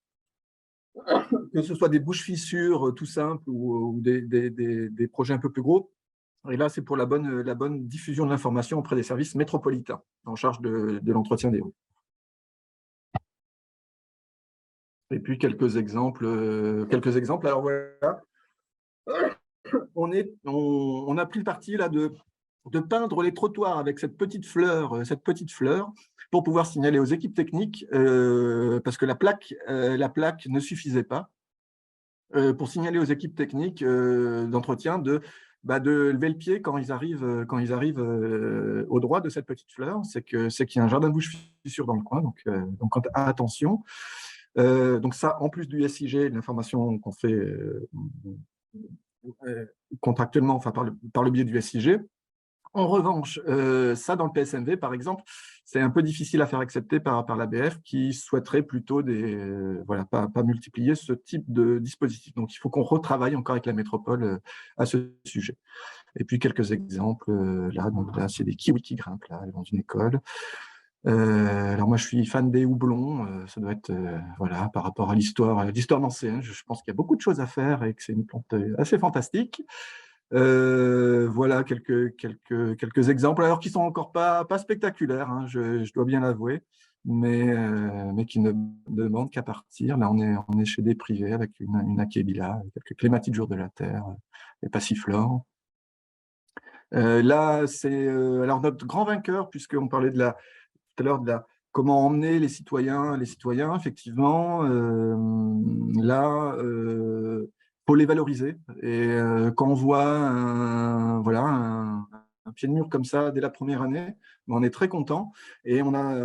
que ce soit des bouches-fissures tout simples ou des projets un peu plus gros. Et là, c'est pour la bonne diffusion de l'information auprès des services métropolitains en charge de l'entretien des rues. Et puis quelques exemples. Alors voilà, on a pris le parti là de peindre les trottoirs avec cette petite fleur pour pouvoir signaler aux équipes techniques, parce que la plaque ne suffisait pas, pour signaler aux équipes techniques d'entretien de lever le pied quand ils arrivent au droit de cette petite fleur, c'est qu'il y a un jardin de bouche-fissure dans le coin, donc attention. Donc ça, en plus du SIG, l'information qu'on fait contractuellement, enfin par le biais du SIG. En revanche, ça dans le PSMV, par exemple, c'est un peu difficile à faire accepter par l'ABF qui souhaiterait plutôt pas multiplier ce type de dispositif. Donc, il faut qu'on retravaille encore avec la métropole à ce sujet. Et puis, quelques exemples. Là, c'est des kiwis qui grimpent là, dans une école. Alors moi, je suis fan des houblons. Ça doit être par rapport à l'histoire nancéenne. Je pense qu'il y a beaucoup de choses à faire et que c'est une plante assez fantastique. Voilà quelques exemples, alors qui sont encore pas spectaculaires, hein, je dois bien l'avouer, mais qui ne demandent qu'à partir. Là, on est chez des privés avec une akébila, quelques clématites jour de la terre, et passiflore. Là, c'est alors notre grand vainqueur, puisqu'on parlait tout à l'heure de comment emmener les citoyens, effectivement. Là, faut les valoriser. Et quand on voit un pied de mur comme ça dès la première année, on est très content. Et on a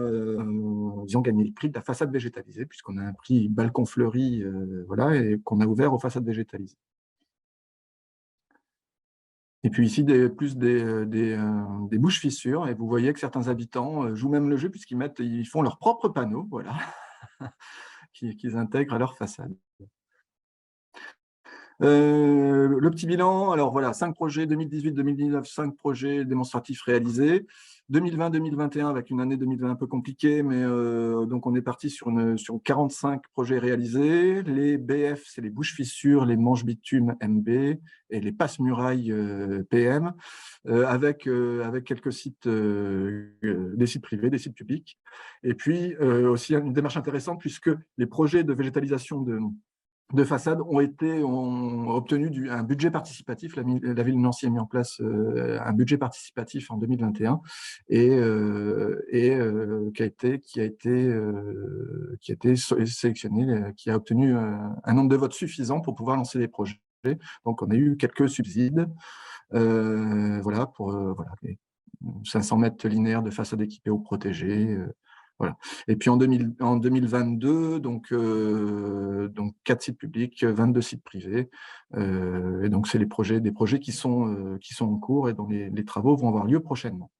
gagné le prix de la façade végétalisée, puisqu'on a un prix balcon fleuri, et qu'on a ouvert aux façades végétalisées. Et puis ici, plus des bouches-fissures. Et vous voyez que certains habitants jouent même le jeu puisqu'ils font leurs propres panneaux, voilà, qu'ils intègrent à leur façade. Le petit bilan, alors voilà, 5 projets 2018-2019, 5 projets démonstratifs réalisés. 2020-2021 avec une année 2020 un peu compliquée, mais donc on est parti sur 45 projets réalisés. Les BF, c'est les bouches fissures, les manches bitume MB et les passes murailles PM, avec quelques sites, des sites privés, des sites publics. Et puis aussi une démarche intéressante puisque les projets de végétalisation de façade ont obtenu un budget participatif. La ville de Nancy a mis en place un budget participatif en 2021 et qui a été sélectionné, qui a obtenu un nombre de votes suffisant pour pouvoir lancer des projets. Donc, on a eu quelques subsides, voilà, pour voilà, 500 mètres linéaires de façade équipée ou protégée. Voilà. Et puis en 2022, donc 4 sites publics, 22 sites privés. Et donc, c'est des projets qui sont en cours et dont les travaux vont avoir lieu prochainement.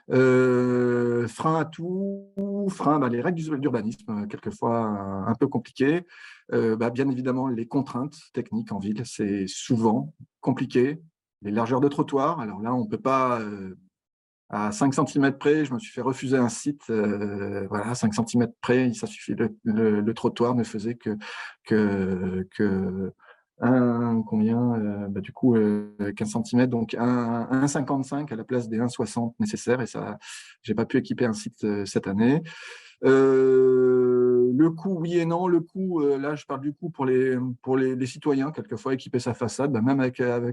Frein à tout, les règles d'urbanisme, quelquefois un peu compliquées. Bien évidemment, les contraintes techniques en ville, c'est souvent compliqué. Les largeurs de trottoir, alors là, on ne peut pas... à 5 cm près, je me suis fait refuser un site. Voilà, 5 cm près, ça suffit. Le trottoir ne faisait que du coup, 15 cm, donc 1,55 à la place des 1,60 nécessaires. Et ça, j'ai pas pu équiper un site cette année. Le coût, oui et non. Le coût, là, je parle du coût pour les citoyens, quelquefois équiper sa façade, même avec la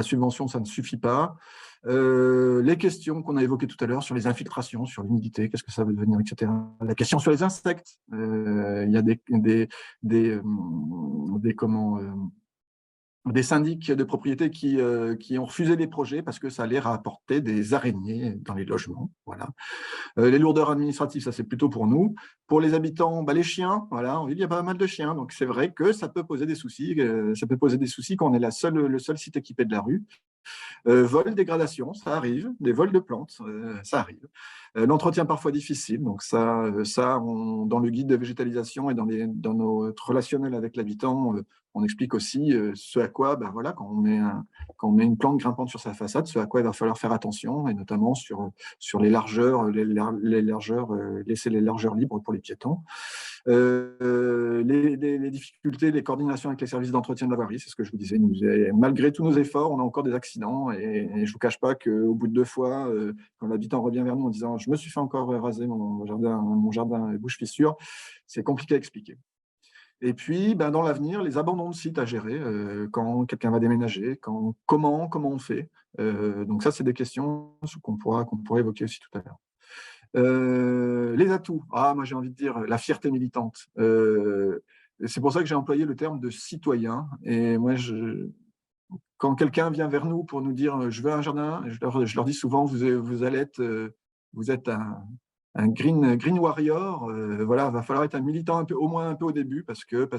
subvention, ça ne suffit pas. Les questions qu'on a évoquées tout à l'heure sur les infiltrations, sur l'humidité, qu'est-ce que ça veut devenir, etc. La question sur les insectes, il y a des syndics de propriété qui ont refusé les projets parce que ça allait rapporter des araignées dans les logements. Voilà. Les lourdeurs administratives, ça c'est plutôt pour nous. Pour les habitants, les chiens, voilà, il y a pas mal de chiens, donc c'est vrai que ça peut poser des soucis. Ça peut poser des soucis quand on est le seul site équipé de la rue. Vol, dégradation, ça arrive. Des vols de plantes, ça arrive. L'entretien parfois difficile, donc dans le guide de végétalisation et dans notre relationnel avec l'habitant, on explique aussi ce à quoi, voilà, quand on met une plante grimpante sur sa façade, ce à quoi il va falloir faire attention, et notamment sur les largeurs, laisser les largeurs libres pour les piétons. Les difficultés, les coordinations avec les services d'entretien de la voirie, c'est ce que je vous disais. Malgré tous nos efforts, on a encore des accidents, et je ne vous cache pas qu'au bout de 2 fois, quand l'habitant revient vers nous en disant « je me suis fait encore raser mon jardin bouche fissure », c'est compliqué à expliquer. Et puis, dans l'avenir, les abandons de sites à gérer, quand quelqu'un va déménager, comment on fait. Donc ça, c'est des questions qu'on pourra évoquer aussi tout à l'heure. Les atouts, moi j'ai envie de dire la fierté militante. C'est pour ça que j'ai employé le terme de citoyen. Et moi, quand quelqu'un vient vers nous pour nous dire je veux un jardin, je leur dis souvent vous êtes un green warrior. Voilà, va falloir être un militant au moins un peu au début parce que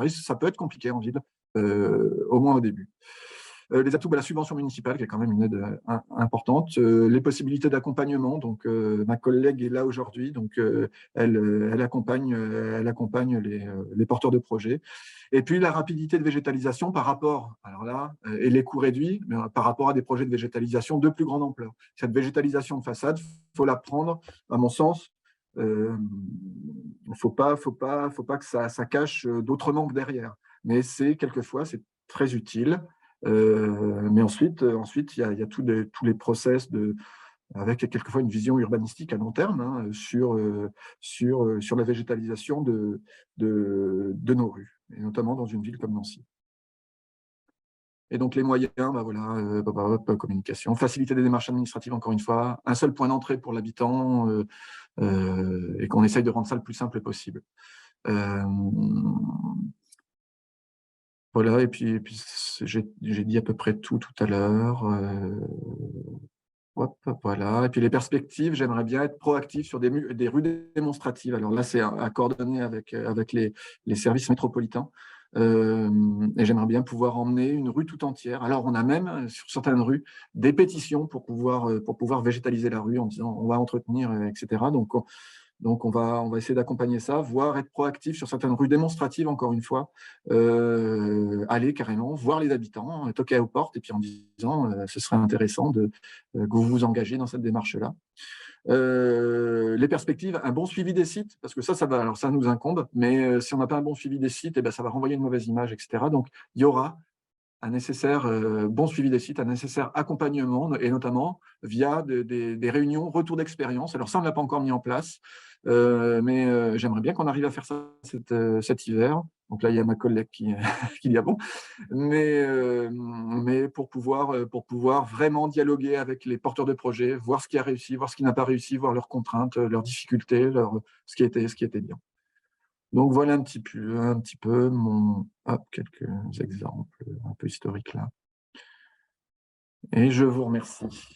ça peut être compliqué en ville, au moins au début. Les atouts, la subvention municipale, qui est quand même une aide importante. Les possibilités d'accompagnement. Donc, ma collègue est là aujourd'hui, donc elle accompagne les porteurs de projets. Et puis, la rapidité de végétalisation par rapport, alors là, et les coûts réduits, mais par rapport à des projets de végétalisation de plus grande ampleur. Cette végétalisation de façade, il faut la prendre, à mon sens, faut pas que ça cache d'autres manques derrière. Mais quelquefois, c'est très utile. Mais ensuite, il y a tous les process avec quelquefois une vision urbanistique à long terme sur la végétalisation de nos rues, et notamment dans une ville comme Nancy. Et donc les moyens, voilà, communication, faciliter des démarches administratives, encore une fois, un seul point d'entrée pour l'habitant, et qu'on essaye de rendre ça le plus simple possible. Voilà, et puis j'ai dit à peu près tout à l'heure. Voilà. Et puis les perspectives, j'aimerais bien être proactif sur des rues démonstratives. Alors là, c'est à coordonner avec les services métropolitains. Et j'aimerais bien pouvoir emmener une rue tout entière. Alors, on a même, sur certaines rues, des pétitions pour pouvoir végétaliser la rue en disant on va entretenir, etc. Donc, Donc, on va essayer d'accompagner ça, voire être proactif sur certaines rues démonstratives, encore une fois, aller carrément voir les habitants, toquer aux portes, et puis en disant ce serait intéressant que vous vous engagez dans cette démarche-là. Les perspectives, un bon suivi des sites, parce que ça va, alors ça nous incombe, mais si on n'a pas un bon suivi des sites, eh ben, ça va renvoyer une mauvaise image, etc. Donc, il y aura un nécessaire bon suivi des sites, un nécessaire accompagnement, et notamment via des réunions retour d'expérience. Alors ça, on ne l'a pas encore mis en place, mais j'aimerais bien qu'on arrive à faire ça cet hiver. Donc là, il y a ma collègue qui dit ah bon, mais pour pouvoir vraiment dialoguer avec les porteurs de projets, voir ce qui a réussi, voir ce qui n'a pas réussi, voir leurs contraintes, leurs difficultés, ce qui était bien. Donc voilà un petit peu quelques exemples un peu historiques là. Et je vous remercie.